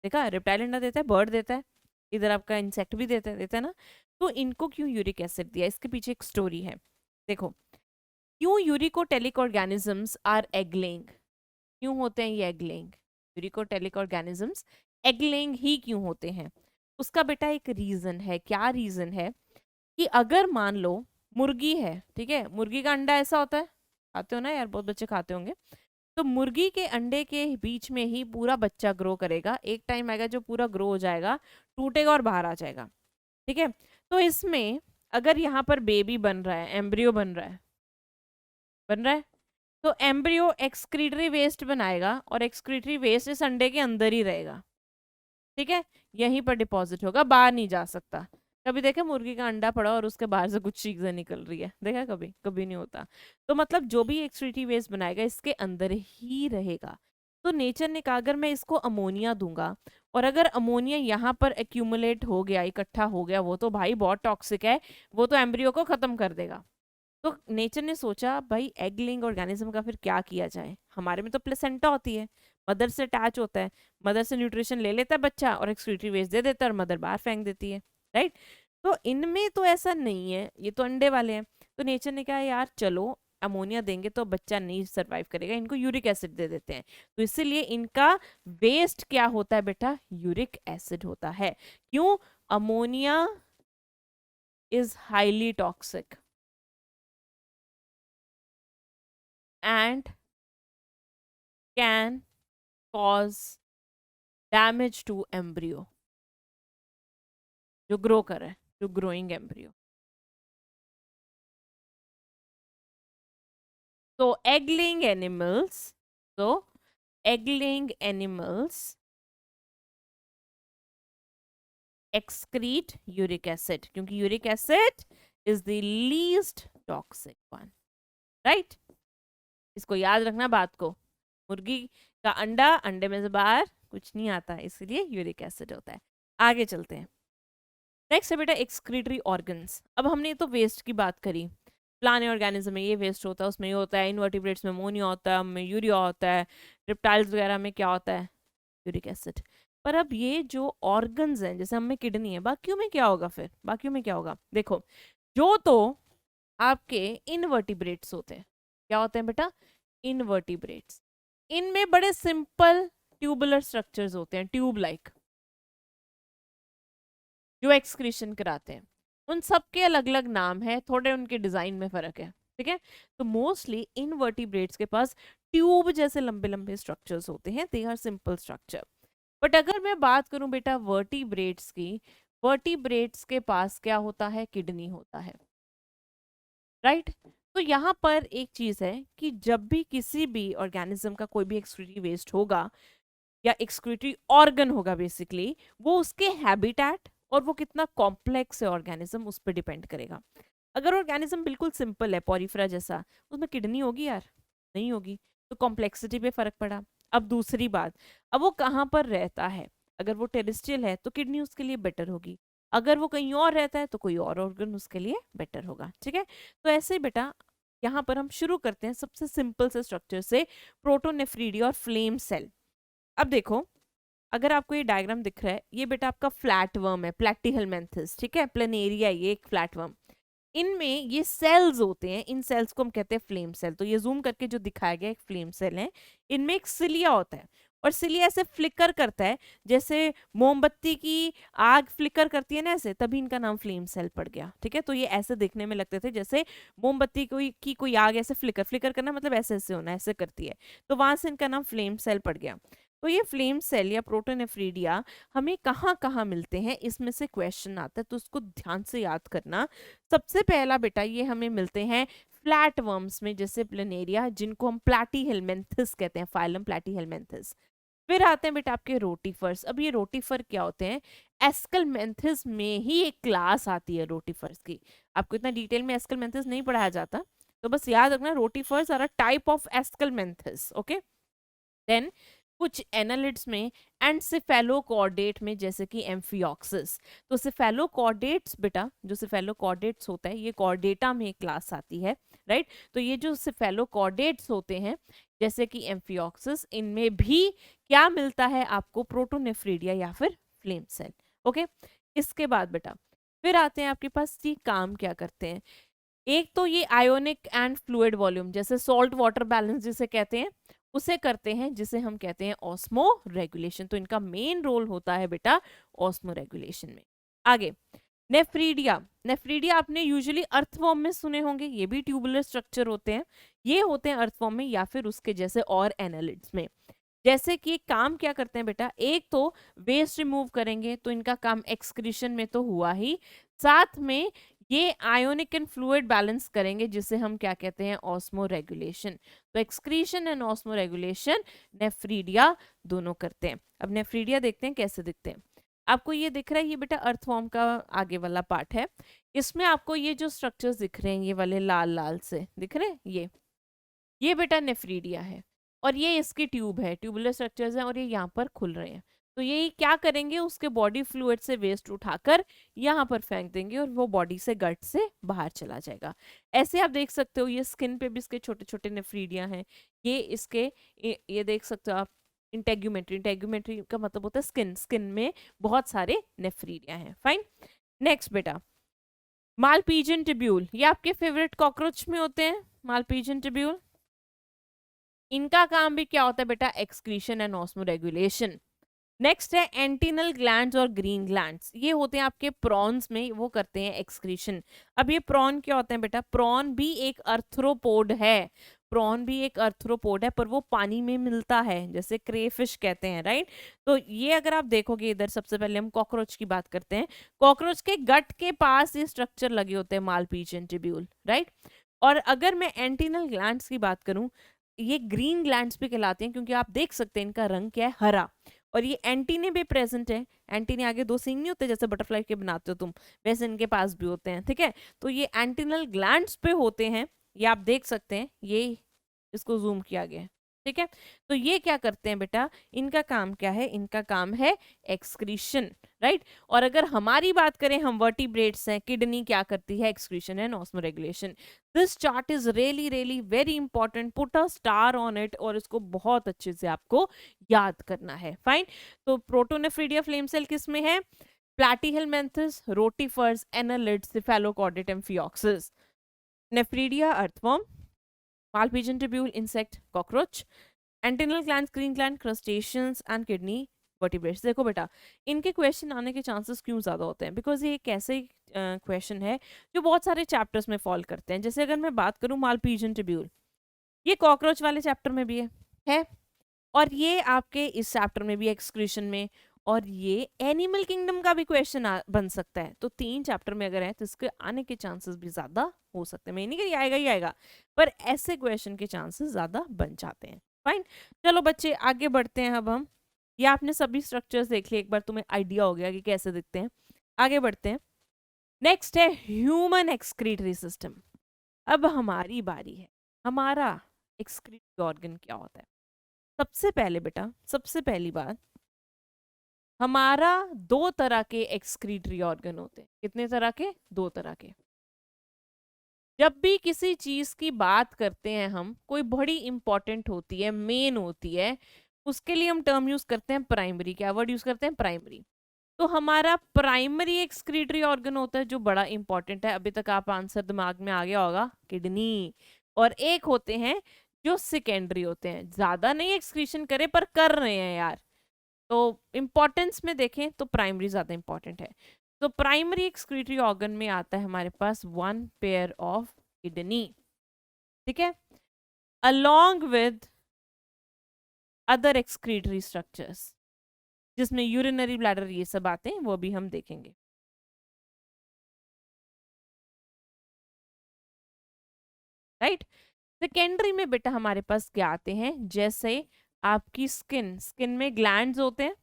देखा, रिप्टाइल अंडा देता है, बर्ड देता है, इधर आपका इंसेक्ट भी देता है ना। तो इनको क्यों यूरिक एसिड दिया, इसके पीछे एक स्टोरी है। देखो, क्यों uricotelic organisms are egg laying, क्यों होते हैं ये egg laying? Uricotelic organisms egg laying ही क्यों होते हैं? उसका बेटा एक रीजन है। क्या रीजन है? कि अगर मान लो मुर्गी है, ठीक है, मुर्गी का अंडा ऐसा होता है, खाते हो ना यार, बहुत बच्चे खाते होंगे। तो मुर्गी के अंडे के बीच में ही पूरा बच्चा ग्रो करेगा, एक टाइम आएगा जो पूरा ग्रो हो जाएगा, टूटेगा और बाहर आ जाएगा। ठीक है, तो इसमें अगर यहाँ पर बेबी बन रहा है, एम्ब्रियो बन रहा है, तो एम्ब्रियो एक्सक्रीटरी वेस्ट बनाएगा और एक्सक्रीटरी वेस्ट इस अंडे के अंदर ही रहेगा। ठीक है, यहीं पर डिपॉजिट होगा, बाहर नहीं जा सकता। कभी देखा मुर्गी का अंडा पड़ा और उसके बाहर से कुछ चीजें निकल रही है? देखा कभी? कभी नहीं होता। तो मतलब जो भी एक्सक्रीटरी वेस्ट बनाएगा इसके अंदर ही रहेगा। तो नेचर ने कहा अगर मैं इसको अमोनिया दूंगा, और अगर अमोनिया यहाँ पर एक्यूमुलेट हो गया, इकट्ठा हो गया, वो तो भाई बहुत टॉक्सिक है, वो तो एम्ब्रियो को खत्म कर देगा। तो नेचर ने सोचा भाई एग लेइंग ऑर्गेनिज्म का फिर क्या किया जाए। हमारे में तो प्लेसेंटा होती है, मदर से अटैच होता है, मदर से न्यूट्रिशन ले लेता है बच्चा और एक्सक्रीटरी वेस्ट दे देता है और मदर बाहर फेंक देती है, राइट। तो इनमें तो ऐसा नहीं है, ये तो अंडे वाले हैं। तो नेचर ने कहा यार चलो अमोनिया देंगे तो बच्चा नहीं सरवाइव करेगा, इनको यूरिक एसिड दे देते हैं। तो इसीलिए इनका वेस्ट क्या होता है बेटा? यूरिक एसिड होता है। क्यों? Ammonia is highly toxic and can cause damage to embryo जो ग्रो कर रहा है, जो ग्रोइंग एम्ब्रियो। तो एग लेइंग एनिमल्स, तो egg laying animals excrete uric acid, क्योंकि uric acid is the least toxic one, right. इसको याद रखना बात को। मुर्गी का अंडा, अंडे में से बाहर कुछ नहीं आता, इसलिए यूरिक एसिड होता है। आगे चलते हैं। नेक्स्ट है बेटा एक्सक्रीटरी ऑर्गन्स। अब हमने तो वेस्ट की बात करी, प्लान ऑर्गेनिज्म में ये वेस्ट होता है, उसमें ये होता है, इनवर्टिब्रेट्स में अमोनिया होता है, में यूरिया होता है, रिप्टाइल्स वगैरह में क्या होता है? Uric acid. पर अब ये जो ऑर्गन्स हैं, जैसे हमें किडनी है, बाकियों में क्या होगा? फिर बाकियों में क्या होगा? देखो, जो तो आपके इनवर्टिब्रेट्स होते हैं, क्या होते हैं बेटा? इनवर्टिब्रेट्स। इनमें बड़े सिंपल ट्यूबुलर स्ट्रक्चर्स होते हैं, ट्यूब लाइक, जो एक्सक्रीशन कराते हैं। उन सबके अलग अलग नाम है, थोड़े उनके डिजाइन में फर्क है, ठीक है। तो मोस्टली इनवर्टिब्रेट्स के पास ट्यूब जैसे लंबे लंबे स्ट्रक्चर्स होते हैं, they are simple structure. But अगर मैं बात करूं बेटा वर्टिब्रेट्स की, वर्टिब्रेट्स के पास क्या होता है? किडनी होता है, राइट। तो यहाँ पर एक चीज है कि जब भी किसी भी ऑर्गेनिज्म का कोई भी एक्सक्रीटरी वेस्ट होगा या एक्सक्रीटरी ऑर्गन होगा, बेसिकली वो उसके हैबिटेट और वो कितना कॉम्प्लेक्स है ऑर्गेनिज्म, उस पर डिपेंड करेगा। अगर ऑर्गेनिज्म बिल्कुल सिंपल है, पॉरीफेरा जैसा, उसमें किडनी होगी यार? नहीं होगी। तो कॉम्प्लेक्सिटी पे फर्क पड़ा। अब दूसरी बात, अब वो कहाँ पर रहता है? अगर वो टेरेस्ट्रियल है तो किडनी उसके लिए बेटर होगी, अगर वो कहीं और रहता है तो कोई और ऑर्गन उसके लिए बेटर होगा, ठीक है। तो ऐसे ही बेटा यहाँ पर हम शुरू करते हैं सबसे सिंपल से स्ट्रक्चर से, प्रोटोनेफ्रीडी और फ्लेम सेल। अब देखो, अगर आपको ये डायग्राम दिख रहा है, ये बेटा आपका फ्लैट वर्म है, प्लैटीहेलमिन्थस, ठीक है, प्लेनेरिया, ये एक फ्लैट वर्म। इनमें ये सेल्स होते हैं, इन सेल्स को हम कहते हैं फ्लेम सेल। तो ये जूम करके जो दिखाया गया एक फ्लेम सेल है, इनमें एक सिलिया होता है, और सिलिया ऐसे फ्लिकर करता है जैसे मोमबत्ती की आग फ्लिकर करती है ना, ऐसे, तभी इनका नाम फ्लेम सेल पड़ गया, ठीक है। तो ये ऐसे देखने में लगते थे जैसे मोमबत्ती कोई आग ऐसे फ्लिकर करना, मतलब ऐसे ऐसे होना, ऐसे करती है, तो वहां से इनका नाम फ्लेम सेल पड़ गया। तो ये फ्लेम सेल या प्रोटोनेफ्रीडिया हमें कहाँ कहाँ मिलते हैं, इसमें से क्वेश्चन आता है, तो उसको ध्यान से याद करना। सबसे पहला बेटा ये हमें मिलते हैं फ्लैट वर्म्स में, जैसे प्लेनेरिया, जिनको हम प्लैटीहेलमिन्थस कहते हैं, फाइलम प्लैटीहेलमिन्थस। फिर आते हैं बेटा आपके रोटीफर्स। अब ये रोटीफर क्या होते हैं, एस्कलमेंथिस में ही एक क्लास आती है रोटीफर्स की। आपको इतना डिटेल में एस्कलमेंथिस नहीं पढ़ाया जाता, तो बस याद रखना rotifers are a type of aschelminthes. Okay, then कुछ एनालिड्स में एंड सिफेलोकॉर्डेट में, जैसे कि एम्फियोक्सिस। तो सिफेलोकॉर्डेट्स बेटा, जो सिफेलोकॉर्डेट्स होता है ये कॉर्डेटा में एक क्लास आती है, राइट। तो ये जो सिफेलोकॉर्डेट्स होते हैं जैसे कि एम्फियोक्सिस, इनमें भी क्या मिलता है आपको, प्रोटोनेफ्रीडिया या फिर फ्लेम सेल। ओके, इसके बाद बेटा फिर आते हैं आपके पास ये काम क्या करते हैं। एक तो ये आयोनिक एंड फ्लूइड वॉल्यूम, जैसे सॉल्ट वाटर बैलेंस जिसे कहते हैं, उसे करते हैं, जिसे हम कहते हैं ऑस्मो रेगुलेशन। तो इनका मेन रोल होता है बेटा ऑस्मो रेगुलेशन में। आगे नेफ्रीडिया। नेफ्रीडिया आपने यूजुअली अर्थवॉर्म में सुने होंगे, ये भी ट्यूबुलर स्ट्रक्चर होते हैं, ये होते हैं अर्थवॉर्म में या फिर उसके जैसे और एनालिड्स में। जैसे कि काम क्या करते हैं बेटा, एक तो वेस्ट रिमूव करेंगे, तो इनका काम एक्सक्रीशन में तो हुआ ही, साथ में ये आयोनिक एंड फ्लूइड बैलेंस करेंगे, जिसे हम क्या कहते हैं, ऑस्मो रेगुलेशन। तो excretion and osmo regulation nephridia दोनों करते हैं। अब नेफ्रीडिया देखते हैं कैसे दिखते हैं। आपको ये दिख रहा है, ये बेटा अर्थवॉर्म का आगे वाला पार्ट है। इसमें आपको ये जो स्ट्रक्चर्स दिख रहे हैं, ये वाले लाल लाल से दिख रहे हैं, ये बेटा नेफ्रीडिया है, और ये इसकी ट्यूब है, ट्यूबुलर स्ट्रक्चर्स हैं, और ये यहाँ पर खुल रहे हैं। तो ये क्या करेंगे, उसके बॉडी फ्लूइड से वेस्ट उठाकर यहाँ पर फेंक देंगे, और वो बॉडी से गट से बाहर चला जाएगा। ऐसे आप देख सकते हो, ये स्किन पे भी इसके छोटे छोटे नेफ्रीडिया हैं, ये इसके ये देख सकते हो आप, इंटेग्यूमेंट्री। इंटेग्यूमेंट्री का मतलब होता है स्किन, स्किन में बहुत सारे नेफ्रीडिया हैं। फाइन, नेक्स्ट बेटा मालपीजियन ट्यूब्यूल, ये आपके फेवरेट कॉकरोच में होते हैं मालपीजियन ट्यूब्यूल। इनका काम भी क्या होता है बेटा, excretion and osmo regulation. Next है एंटीनल ग्लैंड्स और ग्रीन ग्लैंड्स, ये होते हैं आपके प्रॉन्स में, वो करते हैं एक्सक्रीशन। अब ये प्रॉन क्या होते हैं बेटा, प्रॉन भी एक अर्थ्रोपोड है, प्रॉन भी एक अर्थ्रोपोड है, पर वो पानी में मिलता है, जैसे क्रेफिश कहते हैं, राइट। तो ये अगर आप देखोगे इधर, सबसे पहले हम कॉकरोच की बात करते हैं। कॉकरोच के गट के पास ये स्ट्रक्चर लगे होते हैं मालपीजियन ट्यूब्यूल, राइट। और अगर मैं एंटीनल ग्लैंड्स की बात करूं, ये ग्रीन ग्लैंड्स भी कहलाते हैं, क्योंकि आप देख सकते हैं इनका रंग क्या है, हरा। और ये एंटीने भी प्रेजेंट है, एंटीने आगे दो सींग नहीं होते जैसे बटरफ्लाई के बनाते हो तुम, वैसे इनके पास भी होते हैं, ठीक है। तो ये एंटीनल ग्लैंड्स पे होते हैं, ये आप देख सकते हैं, ये इसको जूम किया गया है, ठीक है। तो ये क्या करते हैं बेटा, इनका काम क्या है, इनका काम है एक्सक्रीशन, राइट। और अगर हमारी बात करें, हम वर्टिब्रेट्स हैं, किडनी क्या करती है, excretion and osmo regulation. This chart is really really very important, put a star on it, और इसको बहुत अच्छे से आपको याद करना है। फाइन, तो प्रोटोनेफ्रीडिया फ्लेम सेल किस में है, platyhelminthes, rotifers, annelids, cephalochordate, amphioxus. Nephridia earthworm, malpighian tubule insect cockroach, antennal glands green gland crustaceans and kidney vertebrates. देखो बेटा, इनके क्वेश्चन आने के चांसेस क्यों ज़्यादा होते हैं, बिकॉज ये एक ऐसे क्वेश्चन है जो बहुत सारे चैप्टर्स में फॉल करते हैं। जैसे अगर मैं बात करूँ मालपीजियन ट्यूब्यूल, ये कॉकरोच वाले चैप्टर में भी है, और ये आपके इस चैप्टर में भी एक्सक्रीशन में, और ये एनिमल किंगडम का भी क्वेश्चन बन सकता है। तो 3 चैप्टर में अगर है तो इसके आने के चांसेस भी ज्यादा हो सकते हैं। मैं नहीं कह रही आएगा ही आएगा, पर ऐसे क्वेश्चन के चांसेस ज्यादा बन जाते हैं। फाइन, चलो बच्चे आगे बढ़ते हैं। अब हम, ये आपने सभी स्ट्रक्चर्स देख लिए, एक बार तुम्हें आइडिया हो गया कि कैसे दिखते हैं। आगे बढ़ते हैं, नेक्स्ट है ह्यूमन एक्सक्रीटरी सिस्टम। अब हमारी बारी है, हमारा एक्सक्रीटरी ऑर्गन क्या होता है। सबसे पहले बेटा, सबसे पहली बात, हमारा 2 तरह के एक्सक्रीटरी ऑर्गन होते हैं। कितने तरह के, 2 तरह के। जब भी किसी चीज की बात करते हैं हम, कोई बड़ी इंपॉर्टेंट होती है, मेन होती है, उसके लिए हम टर्म यूज करते हैं प्राइमरी। क्या वर्ड यूज करते हैं, प्राइमरी। तो हमारा प्राइमरी एक्सक्रीटरी ऑर्गन होता है जो बड़ा इंपॉर्टेंट है, अभी तक आप आंसर दिमाग में आ गया होगा, किडनी। और एक होते हैं जो सेकेंडरी होते हैं, ज्यादा नहीं एक्सक्रीशन करे पर कर रहे हैं यार। तो इंपॉर्टेंस में देखें तो प्राइमरी ज्यादा इंपॉर्टेंट है। तो प्राइमरी एक्सक्रीटरी ऑर्गन में आता है हमारे पास 1 पेयर ऑफ किडनी, ठीक है, along with other excretory structures जिसमें यूरिनरी ब्लैडर ये सब आते हैं वो भी हम देखेंगे। राइट। सेकेंडरी में बेटा हमारे पास क्या आते हैं, जैसे आपकी स्किन, स्किन में ग्लैंड्स होते हैं,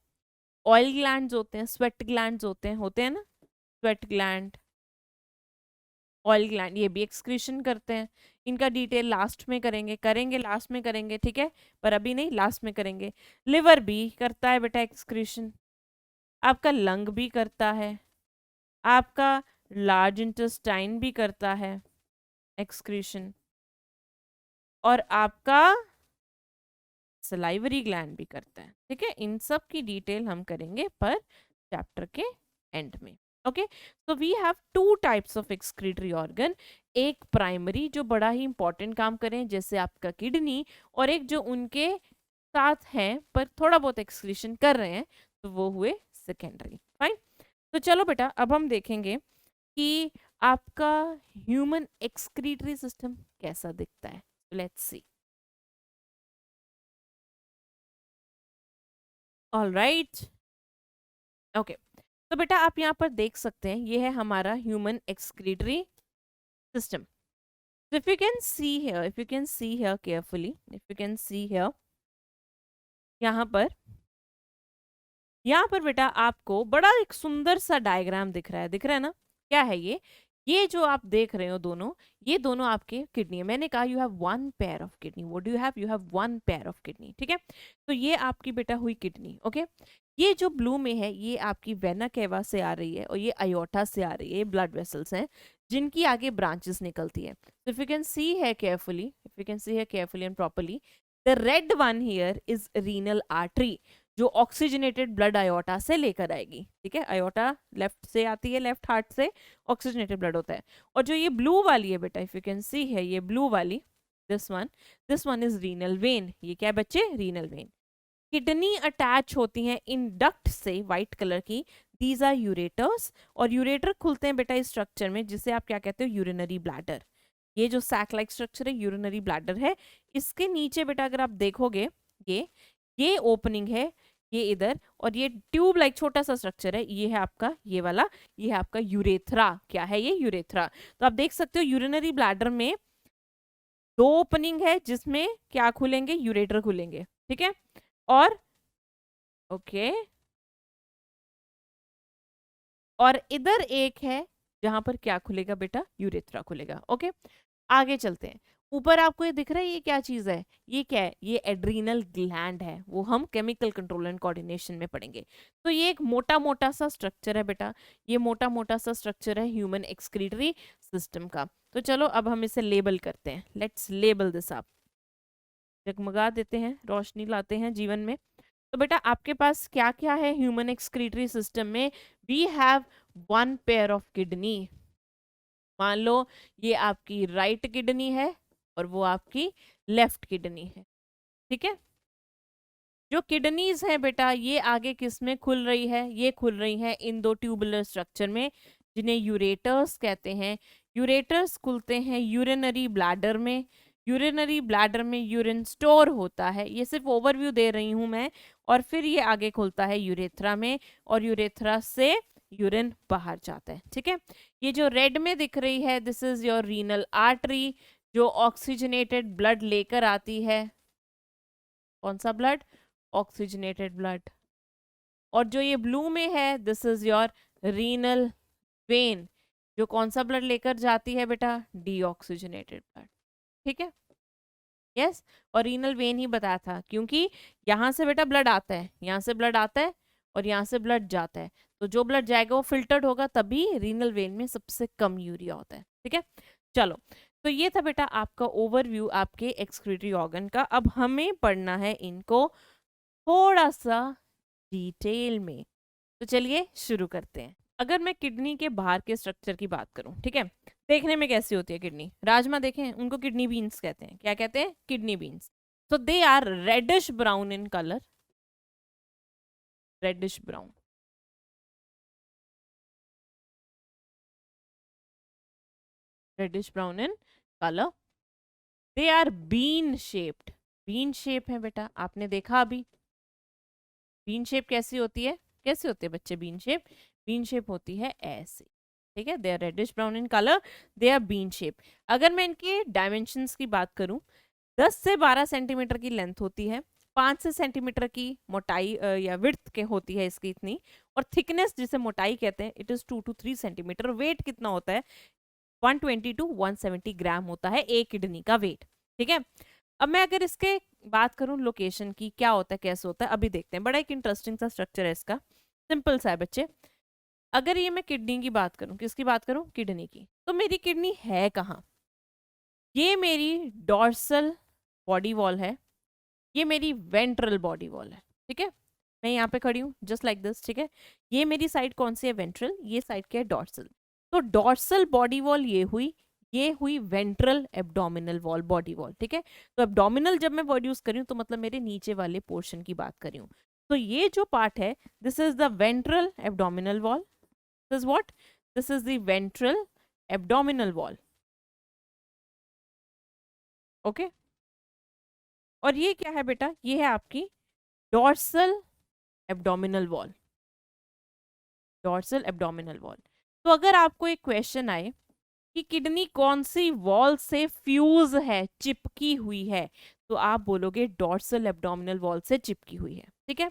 ऑयल ग्लैंड्स होते हैं, स्वेट ग्लैंड्स होते हैं ना, स्वेट ग्लैंड, ऑयल ग्लैंड, ये भी एक्सक्रीशन करते हैं। इनका डिटेल लास्ट में करेंगे लास्ट में करेंगे, ठीक है, पर अभी नहीं, लास्ट में करेंगे। लिवर भी करता है बेटा एक्सक्रीशन, आपका लंग भी करता है, आपका लार्ज इंटेस्टाइन भी करता है एक्सक्रीशन, और आपका सलाइवरी ग्लैंड भी करता है, ठीक है। इन सब की डिटेल हम करेंगे पर चैप्टर के एंड में। Okay, so we have two types of excretory organ, एक प्राइमरी जो बड़ा ही इंपॉर्टेंट काम करें जैसे आपका किडनी, और एक जो उनके साथ हैं पर थोड़ा बहुत एक्सक्रीशन कर रहे हैं, तो वो हुए सेकेंडरी। फाइन, तो चलो बेटा अब हम देखेंगे कि आपका ह्यूमन एक्सक्रीटरी सिस्टम कैसा दिखता है। Let's see. All right, okay, तो बेटा आप यहाँ पर देख सकते हैं ये है हमारा human excretory system. So if you can see here, if you can see here carefully, if you can see here, यहाँ पर बेटा आपको बड़ा एक सुंदर सा डायग्राम दिख रहा है ना, क्या है ये जो आप देख रहे हो दोनों, ये दोनों आपके किडनी है। मैंने कहा you have one pair of kidney, what do you have, you have one pair of kidney, ठीक है। तो ये आपकी बेटा हुई किडनी, ओके। ये जो ब्लू में है ये आपकी वेना केवा से आ रही है, और ये अयोटा से आ रही है, ये ब्लड वेसल्स हैं जिनकी आगे ब्रांचेस निकलती है। So if you can see here carefully, if you can see here carefully and properly, the red one here is renal artery, जो ऑक्सीजनेटेड ब्लड अयोटा से लेकर आएगी, ठीक है। अयोटा लेफ्ट से आती है, लेफ्ट हार्ट से ऑक्सीजनेटेड ब्लड होता है। और जो ये ब्लू वाली है बेटा, इफ यू कैन सी है, ये ब्लू वाली, this one is renal vein. ये क्या है बच्चे, रीनल वेन। किडनी अटैच होती हैं इन डक्ट से, वाइट कलर की, दीज आर यूरेटर्स, और यूरेटर खुलते हैं बेटा इस स्ट्रक्चर में जिसे आप क्या कहते हो, यूरिनरी ब्लैडर। ये जो सैक लाइक स्ट्रक्चर है यूरिनरी ब्लैडर है। इसके नीचे बेटा अगर आप देखोगे ये ओपनिंग है, ये इधर, और ये ट्यूब लाइक छोटा सा स्ट्रक्चर है, ये है आपका ये वाला, ये है आपका यूरेथ्रा। क्या है ये, यूरेथ्रा। तो आप देख सकते हो यूरिनरी ब्लैडर में दो ओपनिंग है जिसमें क्या खुलेंगे, यूरेटर खुलेंगे, ठीक है। और ओके, और इधर एक है जहां पर क्या खुलेगा बेटा, यूरेथ्रा खुलेगा। ओके, आगे चलते हैं। ऊपर आपको ये दिख रहा है, ये क्या चीज है, ये क्या है, ये एड्रीनल ग्लैंड है, वो हम केमिकल कंट्रोल एंड कोऑर्डिनेशन में पढ़ेंगे। तो ये एक मोटा मोटा सा स्ट्रक्चर है बेटा, ये मोटा मोटा सा स्ट्रक्चर है ह्यूमन एक्सक्रीटरी सिस्टम का। तो चलो अब हम इसे लेबल करते हैं, लेट्स लेबल दिस अप, जगमगा देते हैं, रोशनी लाते हैं जीवन में। तो बेटा आपके पास क्या क्या है ह्यूमन एक्सक्रीटरी सिस्टम में, we have one pair of kidney. मान लो ये आपकी राइट किडनी है और वो आपकी लेफ्ट किडनी है, ठीक है। जो किडनीज है बेटा ये आगे किस में खुल रही है, ये खुल रही है इन दो ट्यूबुलर स्ट्रक्चर में जिन्हें यूरेटर्स कहते हैं। यूरेटर्स खुलते हैं यूरिनरी ब्लैडर में, यूरिनरी ब्लैडर में यूरिन स्टोर होता है, ये सिर्फ ओवरव्यू दे रही हूं मैं। और फिर ये आगे खुलता है यूरेथ्रा में, और यूरेथ्रा से यूरिन बाहर जाता है, ठीक है। ये जो रेड में दिख रही है this is your renal artery, जो ऑक्सीजनेटेड ब्लड लेकर आती है, कौन सा ब्लड, ऑक्सीजनेटेड ब्लड। और जो ये ब्लू में है this is your renal vein, जो कौन सा ब्लड लेकर जाती है बेटा, डीऑक्सीजनेटेड ब्लड, ठीक है। यस, और रीनल वेन ही बताया था क्योंकि यहाँ से बेटा ब्लड आता है, यहाँ से ब्लड आता है और यहाँ से ब्लड जाता है, तो जो ब्लड जाएगा वो फिल्टर्ड होगा, तभी रीनल वेन में सबसे कम यूरिया होता है, ठीक है। चलो, तो ये था बेटा आपका ओवरव्यू आपके एक्सक्रीटरी ऑर्गन का। अब हमें पढ़ना है इनको थोड़ा सा डिटेल में, तो चलिए शुरू करते हैं। अगर मैं किडनी के बाहर के स्ट्रक्चर की बात करूं, ठीक है, देखने में कैसी होती है किडनी, राजमा देखें, उनको किडनी बीन्स कहते हैं। क्या कहते हैं, किडनी बीन्स। तो they are reddish brown in colour, reddish brown, reddish brown in color. They are bean shaped. Bean shape है बेटा, आपने देखा अभी बीन शेप कैसी होती है, कैसे होती है बच्चे बीन शेप? बीन शेप होती है ऐसे, ठीक है, they are reddish brown in colour, they are bean shape. अगर मैं इनके डायमेंशंस की बात करूं, 10 से 12 सेंटीमीटर की लेंथ होती है, 5 से सेंटीमीटर की मोटाई या विड्थ के होती है इसकी इतनी, और थिकनेस जिसे मोटाई कहते हैं it is 2 to 3 centimetre. Weight कितना होता है? 120 to 170 ग्राम होता है एक किडनी का वेट, ठीक है। अब मैं अगर इसके बात करूं लोकेशन की, क्या होता है कैसे होता है, अभी देखते हैं। बड़ा एक इंटरेस्टिंग सा स्ट्रक्चर है इसका, सिंपल सा है बच्चे। अगर ये मैं किडनी की बात करूं, किसकी बात करूं? किडनी की। तो मेरी किडनी है कहाँ? ये मेरी डॉर्सल बॉडी वॉल है, ये मेरी वेंट्रल बॉडी वॉल है, ठीक है। मैं यहाँ पे खड़ी हूँ जस्ट लाइक दिस, ठीक है। ये मेरी साइड कौन सी है? वेंट्रल। ये साइड क्या है? डॉर्सल। तो डॉर्सल बॉडी वॉल ये हुई ventral abdominal wall body wall, ठीक है। तो एब्डोमिनल जब मैं वर्ड यूज कर रही हूँ तो मतलब मेरे नीचे वाले पोर्शन की बात कर रही हूँ। तो ये जो पार्ट है, this is the ventral abdominal wall. This is what? This is the ventral abdominal wall, okay. और ये क्या है बेटा? ये है आपकी dorsal abdominal wall, dorsal abdominal wall. तो अगर आपको एक क्वेश्चन आए कि किडनी कौन सी वॉल से फ्यूज है, चिपकी हुई है, तो आप बोलोगे डॉर्सल एब्डोमिनल वॉल से चिपकी हुई है, ठीक है।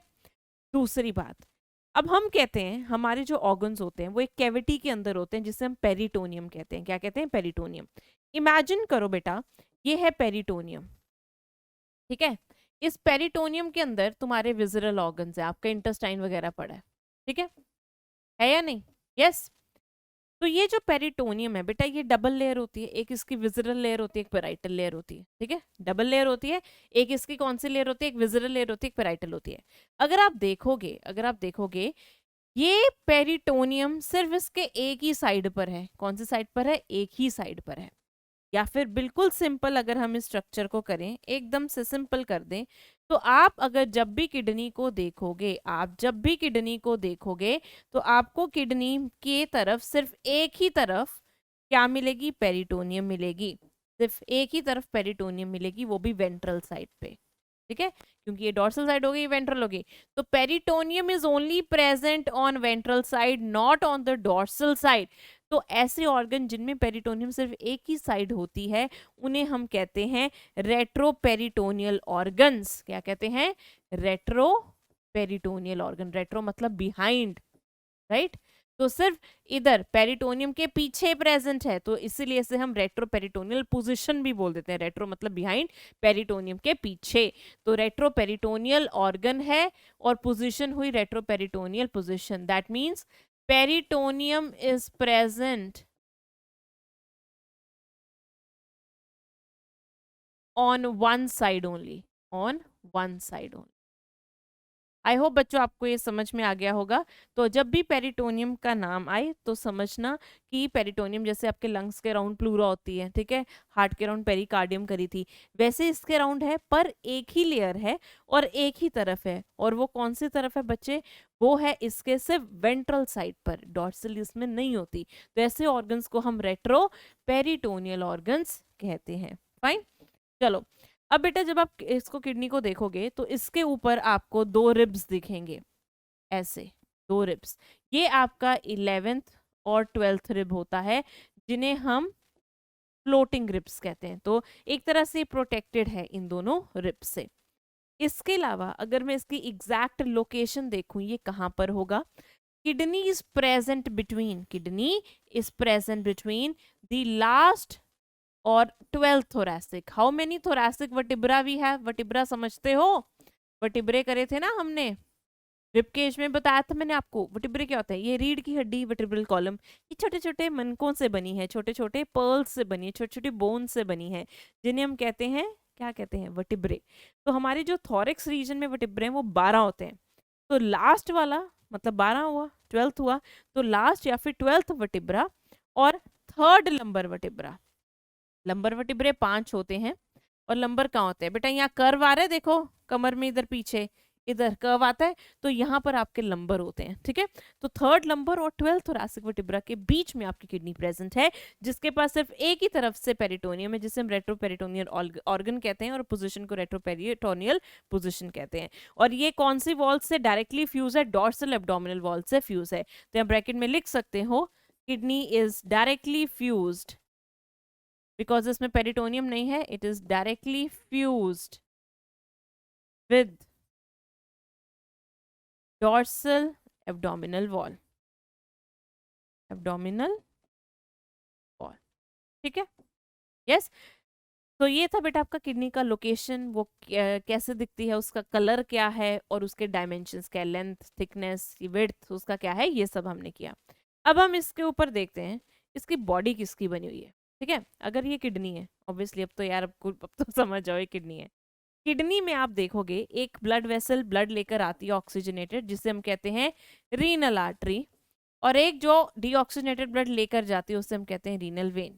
दूसरी बात, अब हम कहते हैं हमारे जो ऑर्गन्स होते हैं वो एक कैविटी के अंदर होते हैं जिसे हम पेरिटोनियम कहते हैं। क्या कहते हैं? पेरिटोनियम। इमेजिन करो बेटा, ये है पेरिटोनियम, ठीक है। इस पेरिटोनियम के अंदर तुम्हारे विजरल ऑर्गन्स है, आपका इंटेस्टाइन वगैरह पड़ा है या नहीं? यस। तो ये जो पेरिटोनियम है बेटा, ये डबल लेयर होती है, एक इसकी विजरल लेयर होती है, एक पेराइटल लेयर होती है, ठीक है। डबल लेयर होती है, एक इसकी कौन सी लेयर होती है? एक विजरल लेयर होती है, एक पेराइटल होती है। अगर आप देखोगे ये पेरिटोनियम सिर्फ इसके एक ही साइड पर है। कौन सी साइड पर है? एक ही साइड पर है। या फिर बिल्कुल सिंपल अगर हम इस स्ट्रक्चर को करें, एकदम से सिंपल कर दें, तो आप अगर जब भी किडनी को देखोगे, तो आपको किडनी के तरफ सिर्फ एक ही तरफ क्या मिलेगी? पेरिटोनियम मिलेगी। सिर्फ एक ही तरफ पेरिटोनियम मिलेगी, वो भी वेंट्रल साइड पे, ठीक है। क्योंकि ये डॉर्सल साइड होगी, वेंट्रल होगी। तो peritoneum is only present on ventral side, not on the dorsal side. तो ऐसे ऑर्गन जिनमें पेरिटोनियम सिर्फ एक ही साइड होती है उन्हें हम कहते हैं रेट्रोपेरिटोनियल ऑर्गन्स। क्या कहते हैं? Retroperitoneal organ. रेट्रो मतलब बिहाइंड, राइट। तो सिर्फ इधर पेरिटोनियम के पीछे प्रेजेंट है, तो इसीलिए इसे हम रेट्रोपेरिटोनियल पोजीशन भी बोल देते हैं। रेट्रो मतलब बिहाइंड, पेरिटोनियम के पीछे। तो रेट्रोपेरिटोनियल ऑर्गन है और पोजीशन हुई retroperitoneal position. That means peritoneum is present on one side only, on one side only. I hope बच्चों आपको ये समझ में आ गया होगा। तो जब भी पेरिटोनियम का नाम आए तो समझना कि पेरिटोनियम जैसे आपके लंग्स के राउंड प्लूरा होती है, ठीक है, हार्ट के राउंड पेरिकार्डियम करी थी, वैसे इसके राउंड है पर एक ही लेयर है और एक ही तरफ है। और वो कौन सी तरफ है बच्चे? वो है इसके सिर्फ वेंट्रल साइड पर, डॉर्सल इसमें नहीं होती। तो ऐसे ऑर्गन्स को हम रेट्रो पेरिटोनियल ऑर्गन्स कहते हैं। फाइन, चलो। अब बेटा जब आप इसको किडनी को देखोगे तो इसके ऊपर आपको दो रिब्स दिखेंगे, ऐसे दो रिब्स। ये आपका 11th और 12th रिब होता है, जिन्हें हम फ्लोटिंग रिब्स कहते हैं। तो एक तरह से प्रोटेक्टेड है इन दोनों रिब्स से। इसके अलावा अगर मैं इसकी एग्जैक्ट लोकेशन देखूं, ये कहाँ पर होगा? Kidney is present between the last और 12th thoracic. How many thoracic vertebra we have? Vertebra समझते हो? वर्टिब्रे करे थे ना हमने रिब केज में, बताया था मैंने आपको। वर्टिब्रे क्या होता है? ये रीढ़ की हड्डी, वर्टिब्रल कॉलम, ये छोटे छोटे मनकों से बनी है, छोटे छोटे पर्ल्स से बनी है, छोटे छोटे बोन से बनी है, जिन्हें हम कहते हैं, क्या कहते हैं? वर्टिब्रे। तो हमारे जो थॉरिक्स रीजन में वर्टिब्रे हैं वो 12 होते हैं। तो लास्ट वाला मतलब 12 हुआ, 12th हुआ, तो लास्ट या फिर 12th वर्टिब्रा और third lumbar vertebra. Lumbar vertebrae 5 होते हैं और लंबर कहाँ होते हैं बेटा? यहाँ कर्व आ रहा है देखो कमर में, इधर पीछे, इधर कर्व आता है, तो यहाँ पर आपके लंबर होते हैं, ठीक है। तो थर्ड लंबर और 12th थोरैसिक वर्टिब्रा के बीच में आपकी किडनी प्रेजेंट है, जिसके पास सिर्फ एक ही तरफ से पेरिटोनियम है, जिसे हम रेट्रोपेरिटोनियल ऑर्गन कहते हैं, और पोजीशन को रेट्रोपेरिटोनियल पोजीशन कहते हैं। और ये कौन सी वॉल से डायरेक्टली फ्यूज है? डॉर्सल एब्डोमिनल वॉल से फ्यूज है। तो आप ब्रैकेट में लिख सकते हो kidney is directly fused, because इसमें पेरिटोनियम नहीं है, it is directly fused with dorsal abdominal wall, abdominal wall, ठीक है। यस, तो ये था बेटा आपका किडनी का लोकेशन, वो कैसे दिखती है, उसका कलर क्या है, और उसके डायमेंशंस क्या है, लेंथ, थिकनेस, विड्थ उसका क्या है, ये सब हमने किया। अब हम इसके ऊपर देखते हैं इसकी बॉडी किसकी बनी हुई है, ठीक है। अगर ये किडनी है, ऑब्वियसली अब तो यार अब तो समझ जाओ ये किडनी है। किडनी में आप देखोगे एक ब्लड वेसल ब्लड लेकर आती है ऑक्सीजनेटेड, जिसे हम कहते हैं रीनल आर्टरी, और एक जो डीऑक्सीजनेटेड ब्लड लेकर जाती है उसे हम कहते हैं रीनल वेन।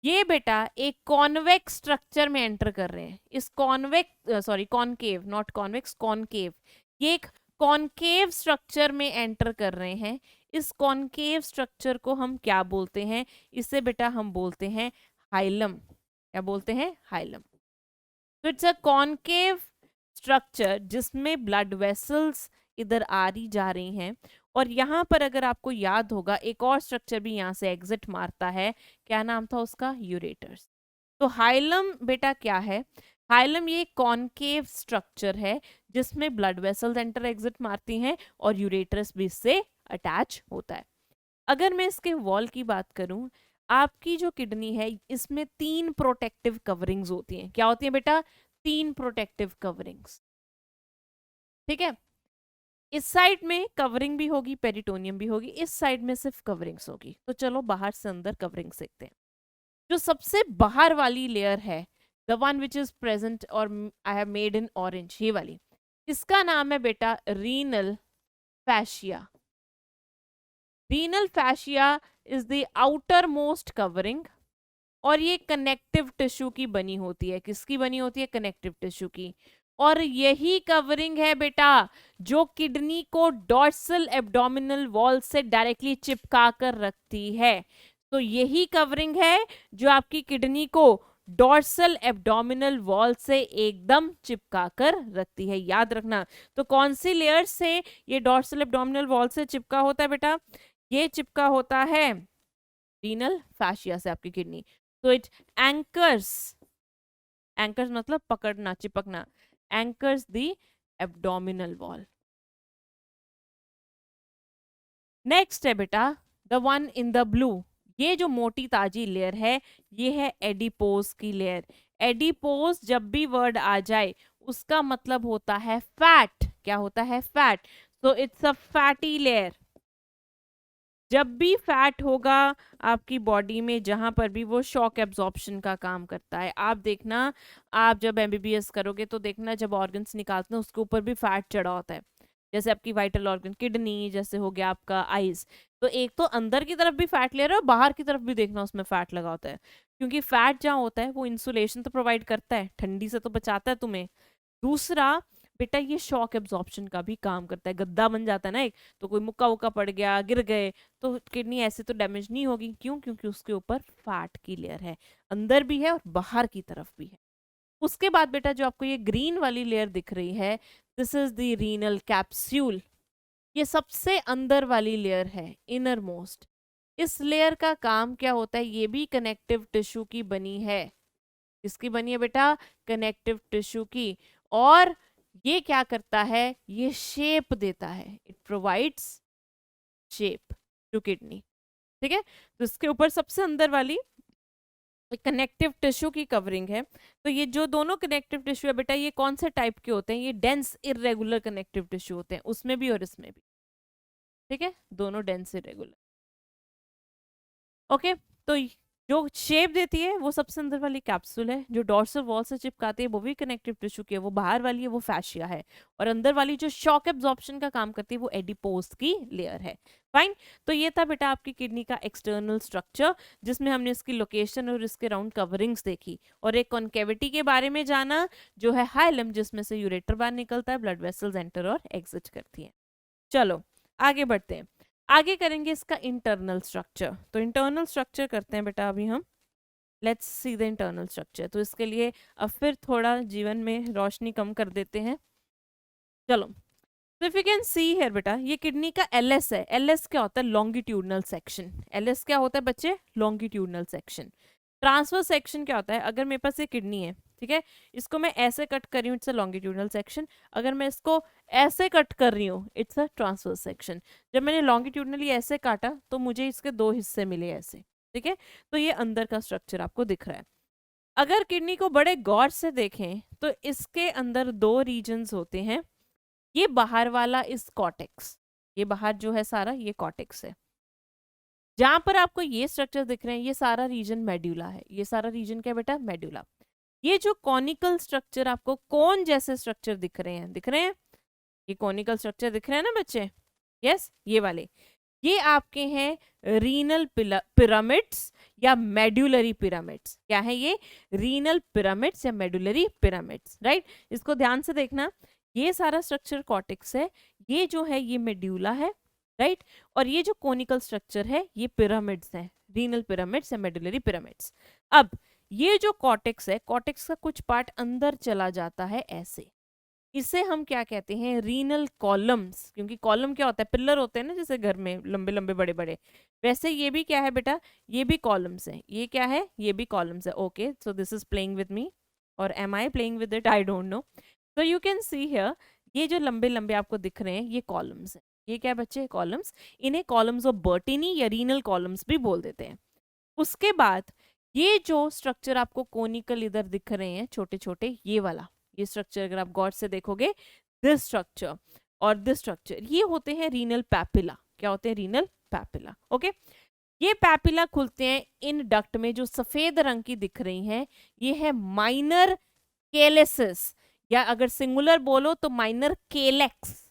ये बेटा एक कॉन्वेक्स स्ट्रक्चर में एंटर कर रहे हैं। इस कॉनकेव, नॉट कॉन्वेक्स, कॉनकेव, ये एक कॉनकेव स्ट्रक्चर में एंटर कर रहे हैं। इस कॉनकेव स्ट्रक्चर को हम क्या बोलते हैं? इसे बेटा हम बोलते हैं हाइलम। क्या बोलते हैं? हाइलम। तो इट्स अ कॉनकेव स्ट्रक्चर जिसमें ब्लड वेसल्स इधर आ रही जा रही हैं, और यहाँ पर अगर आपको याद होगा एक और स्ट्रक्चर भी यहाँ से एग्जिट मारता है, क्या नाम था उसका? यूरेटर्स। तो हाइलम बेटा क्या है? हाइलम ये कॉनकेव स्ट्रक्चर है जिसमें ब्लड वेसल्स एंटर एग्जिट मारती हैं और यूरेटर्स भी इससे अटैच होता है। अगर मैं इसके वॉल की बात करूं, आपकी जो किडनी है इसमें 3 प्रोटेक्टिव कवरिंग्स होती हैं। क्या होती हैं बेटा? 3 प्रोटेक्टिव कवरिंग्स, ठीक है। इस साइड में कवरिंग भी होगी, पेरिटोनियम भी होगी, इस साइड में सिर्फ कवरिंग्स होगी। तो चलो बाहर से अंदर कवरिंग्स देखते हैं। जो सबसे बाहर वाली लेयर है, the one which is present और I have made in orange, ये वाली, इसका नाम है बेटा renal fascia. Renal fascia is the outer most covering, और ये कनेक्टिव टिश्यू की बनी होती है। किसकी बनी होती है? कनेक्टिव टिश्यू की। और यही कवरिंग है बेटा जो किडनी को डॉर्सल एब्डोमिनल वॉल से डायरेक्टली चिपका कर रखती है। तो यही कवरिंग है जो आपकी किडनी को डॉर्सल एब्डोमिनल वॉल से एकदम चिपका कर रखती है, याद रखना। तो कौन सी लेयर से ये डॉर्सल एब्डोमिनल वॉल से चिपका होता है बेटा? ये चिपका होता है रीनल फैशिया से आपकी किडनी। तो इट एंकर्स, एंकर्स मतलब पकड़ना, चिपकना, anchors the abdominal wall. Next है बेटा the one in the blue. ये जो मोटी ताजी लेयर है ये है एडिपोज की लेयर। एडिपोज जब भी वर्ड आ जाए उसका मतलब होता है फैट। क्या होता है? Fat. So it's a fatty layer. जब भी फैट होगा आपकी बॉडी में, जहां पर भी, वो शॉक एब्जॉर्प्शन का काम करता है। आप देखना, आप जब एमबीबीएस करोगे तो देखना जब ऑर्गन्स निकालते हैं उसके ऊपर भी फैट चढ़ा होता है। जैसे आपकी वाइटल ऑर्गन किडनी, जैसे हो गया आपका आईज, तो एक तो अंदर की तरफ भी फैट ले रहा है और बाहर की तरफ भी देखना उसमें फैट लगा होता है। क्योंकि फैट जहाँ होता है वो इंसुलेशन तो प्रोवाइड करता है, ठंडी से तो बचाता है तुम्हें। दूसरा बेटा ये शॉक एब्जॉर्प्शन का भी काम करता है। गद्दा बन जाता है ना एक, तो कोई मुक्का वुक्का पड़ गया, गिर गए, तो किडनी ऐसे तो डैमेज नहीं होगी। क्यों? क्योंकि उसके ऊपर फैट की लेयर है, अंदर भी है और बाहर की तरफ भी है। उसके बाद बेटा जो आपको ये ग्रीन वाली लेयर दिख रही है, this is the renal capsule. ये सबसे अंदर वाली लेयर है, इनर मोस्ट। इस लेयर का काम क्या होता है? ये भी कनेक्टिव टिश्यू की बनी है। किसकी बनी है बेटा? कनेक्टिव टिश्यू की। और ये क्या करता है? ये शेप देता है, it provides shape to kidney, ठीक है। तो इसके ऊपर सबसे अंदर वाली कनेक्टिव टिश्यू की कवरिंग है। तो ये जो दोनों कनेक्टिव टिश्यू है बेटा, ये कौन से टाइप के होते हैं? ये डेंस इरेगुलर कनेक्टिव टिश्यू होते हैं, उसमें भी और इसमें भी, ठीक है। दोनों डेंस इरेगुलर। ओके, तो जो शेप देती है वो सबसे अंदर वाली कैप्सूल है, जो डॉर्सल वॉल से चिपकाती है वो भी कनेक्टिव टिश्यू की है, वो बाहर वाली है वो फैशिया है, और अंदर वाली जो शॉक एब्जॉर्प्शन का काम करती है वो एडिपोज की लेयर है। फाइन। तो ये था बेटा आपकी किडनी का एक्सटर्नल स्ट्रक्चर, जिसमें हमने इसकी लोकेशन और इसके राउंड कवरिंग्स देखी, और एक कॉन्केविटी के बारे में जाना जो है हाइलम, जिसमें से यूरेटर बाहर निकलता है, ब्लड वेसल्स एंटर और एग्जिट करती है। चलो आगे बढ़ते हैं, आगे करेंगे इसका इंटरनल स्ट्रक्चर। तो इंटरनल स्ट्रक्चर करते हैं बेटा अभी हम, let's see the internal structure. तो इसके लिए अब फिर थोड़ा जीवन में रोशनी कम कर देते हैं। चलो, तो if you can see here बेटा, ये किडनी का एलएस है। एलएस क्या होता है? Longitudinal section. एलएस क्या होता है बच्चे? Longitudinal section. ट्रांसवर्स सेक्शन क्या होता है? अगर मेरे पास ये किडनी है, ठीक है, इसको मैं ऐसे कट कर रही हूँ, इट्स अ लॉन्गिट्यूडनल सेक्शन। अगर मैं इसको ऐसे कट कर रही हूँ, इट्स अ ट्रांसवर्स सेक्शन। जब मैंने लॉन्गिट्यूडनली ऐसे काटा तो मुझे इसके दो हिस्से मिले ऐसे, ठीक है। तो ये अंदर का स्ट्रक्चर आपको दिख रहा है। अगर किडनी को बड़े गौर से देखें तो इसके अंदर दो रीजन्स होते हैं। ये बाहर वाला इस कॉर्टेक्स, ये बाहर जो है सारा ये कॉर्टेक्स है। जहां पर आपको ये स्ट्रक्चर दिख रहे हैं ये सारा रीजन मेड्यूला है। ये सारा रीजन क्या बेटा? मेड्यूला। ये जो कॉनिकल स्ट्रक्चर आपको कोन जैसे स्ट्रक्चर दिख रहे हैं, दिख रहे हैं, ये कॉनिकल स्ट्रक्चर दिख रहे हैं ना बच्चे? यस, ये वाले, ये आपके हैं रीनल पिरामिड्स या मेड्यूलरी पिरामिड्स। क्या है ये? रीनल पिरामिड्स या मेडुलरी पिरामिड्स, राइट। इसको ध्यान से देखना, ये सारा स्ट्रक्चर कॉर्टेक्स है, ये जो है ये मेड्यूला है, राइट, और ये जो कोनिकल स्ट्रक्चर है ये पिरामिड्स है, रीनल पिरामिड्स या मेडुलरी पिरामिड्स। अब ये जो कॉर्टेक्स है, कॉर्टेक्स का कुछ पार्ट अंदर चला जाता है ऐसे, इसे हम क्या कहते हैं? Renal columns. क्योंकि कॉलम क्या होता है? पिलर होते हैं ना जैसे घर में, लंबे लंबे बड़े बड़े, वैसे ये भी क्या है बेटा? ये भी कॉलम्स है। ये क्या है? ये भी कॉलम्स है। Okay, so this is playing with me, और am I playing with it? I don't know. So you can see here, ये जो लंबे लंबे आपको दिख रहे हैं ये कॉलम्स है। ये क्या बच्चे? कॉलम्स। इन्हें कॉलम्स ऑफ बर्टिनी या रीनल कॉलम्स भी बोल देते हैं। उसके बाद ये जो स्ट्रक्चर आपको कोनिकल इधर दिख रहे हैं छोटे छोटे, ये वाला, ये स्ट्रक्चर अगर आप गौर से देखोगे, दिस स्ट्रक्चर और दिस स्ट्रक्चर, ये होते हैं रीनल पैपिला। क्या होते हैं? Renal papilla. ओके, ये पैपिला खुलते हैं इन डक्ट में जो सफेद रंग की दिख रही हैं, ये है माइनर केलेसिस, या अगर सिंगुलर बोलो तो माइनर केलेक्स।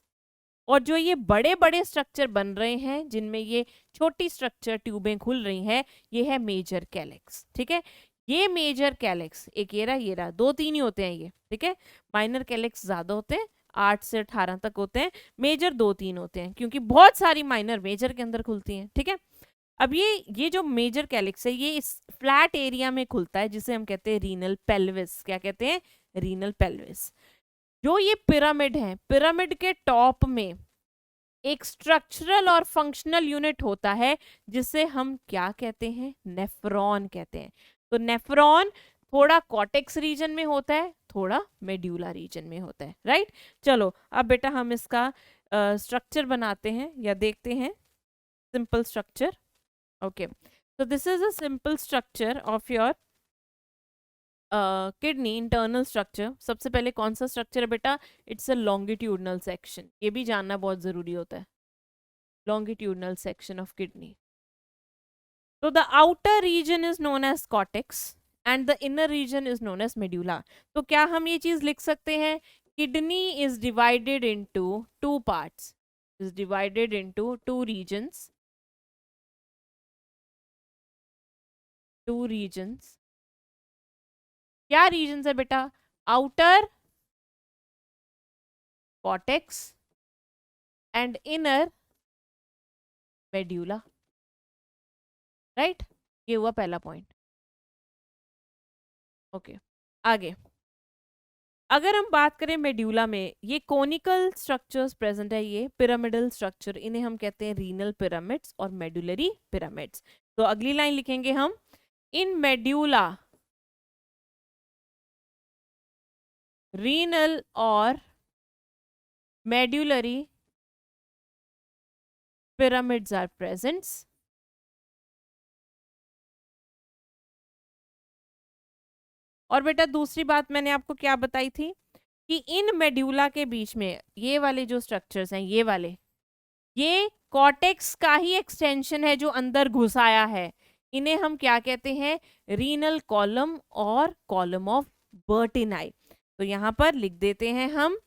और जो ये बड़े बड़े स्ट्रक्चर बन रहे हैं जिनमें ये छोटी स्ट्रक्चर ट्यूबें खुल रही हैं, ये है मेजर कैलेक्स, ठीक है। ये मेजर कैलेक्स, एक ये रहा, दो तीन ही होते हैं ये, ठीक है। माइनर कैलेक्स ज्यादा होते हैं, 8 से 18 तक होते हैं, मेजर 2-3 होते हैं, क्योंकि बहुत सारी माइनर मेजर के अंदर खुलती हैं, ठीक है। अब ये जो मेजर कैलेक्स है ये इस फ्लैट एरिया में खुलता है जिसे हम कहते हैं रीनल पेल्विस। क्या कहते हैं? Renal pelvis. जो ये पिरामिड है, पिरामिड के टॉप में एक स्ट्रक्चरल और फंक्शनल यूनिट होता है जिसे हम क्या कहते हैं? नेफ्रॉन कहते हैं। तो नेफ्रॉन थोड़ा कॉर्टेक्स रीजन में होता है, थोड़ा मेड्यूला रीजन में होता है, राइट। चलो अब बेटा हम इसका स्ट्रक्चर बनाते हैं या देखते हैं, simple structure. Okay, so this is a simple structure of your kidney, internal structure. सबसे पहले कौन सा स्ट्रक्चर है बेटा? It's a longitudinal section. ये भी जानना बहुत जरूरी होता है, लॉन्गिट्यूडनल सेक्शन ऑफ किडनी। तो the outer region is known as cortex and the inner region is known as medulla. तो क्या हम ये चीज लिख सकते हैं? Kidney is divided into two parts, is divided into two reasons, two reasons. क्या रीजन्स है बेटा? Outer cortex and inner medulla, right. ये हुआ पहला पॉइंट। ओके, आगे अगर हम बात करें मेड्यूला में, ये कोनिकल स्ट्रक्चर्स प्रेजेंट है, ये पिरामिडल स्ट्रक्चर, इन्हें हम कहते हैं रीनल पिरामिड्स और मेडुलरी पिरामिड्स। तो अगली लाइन लिखेंगे हम, इन मेड्यूला रीनल और मेडुलरी pyramids are present। और बेटा दूसरी बात मैंने आपको क्या बताई थी कि इन मेड्यूला के बीच में ये वाले जो स्ट्रक्चर्स हैं, ये वाले, ये कॉर्टेक्स का ही एक्सटेंशन है जो अंदर घुस आया है। इन्हें हम क्या कहते हैं, रीनल कॉलम और कॉलम ऑफ बर्टिनाई। तो यहाँ पर लिख देते हैं हम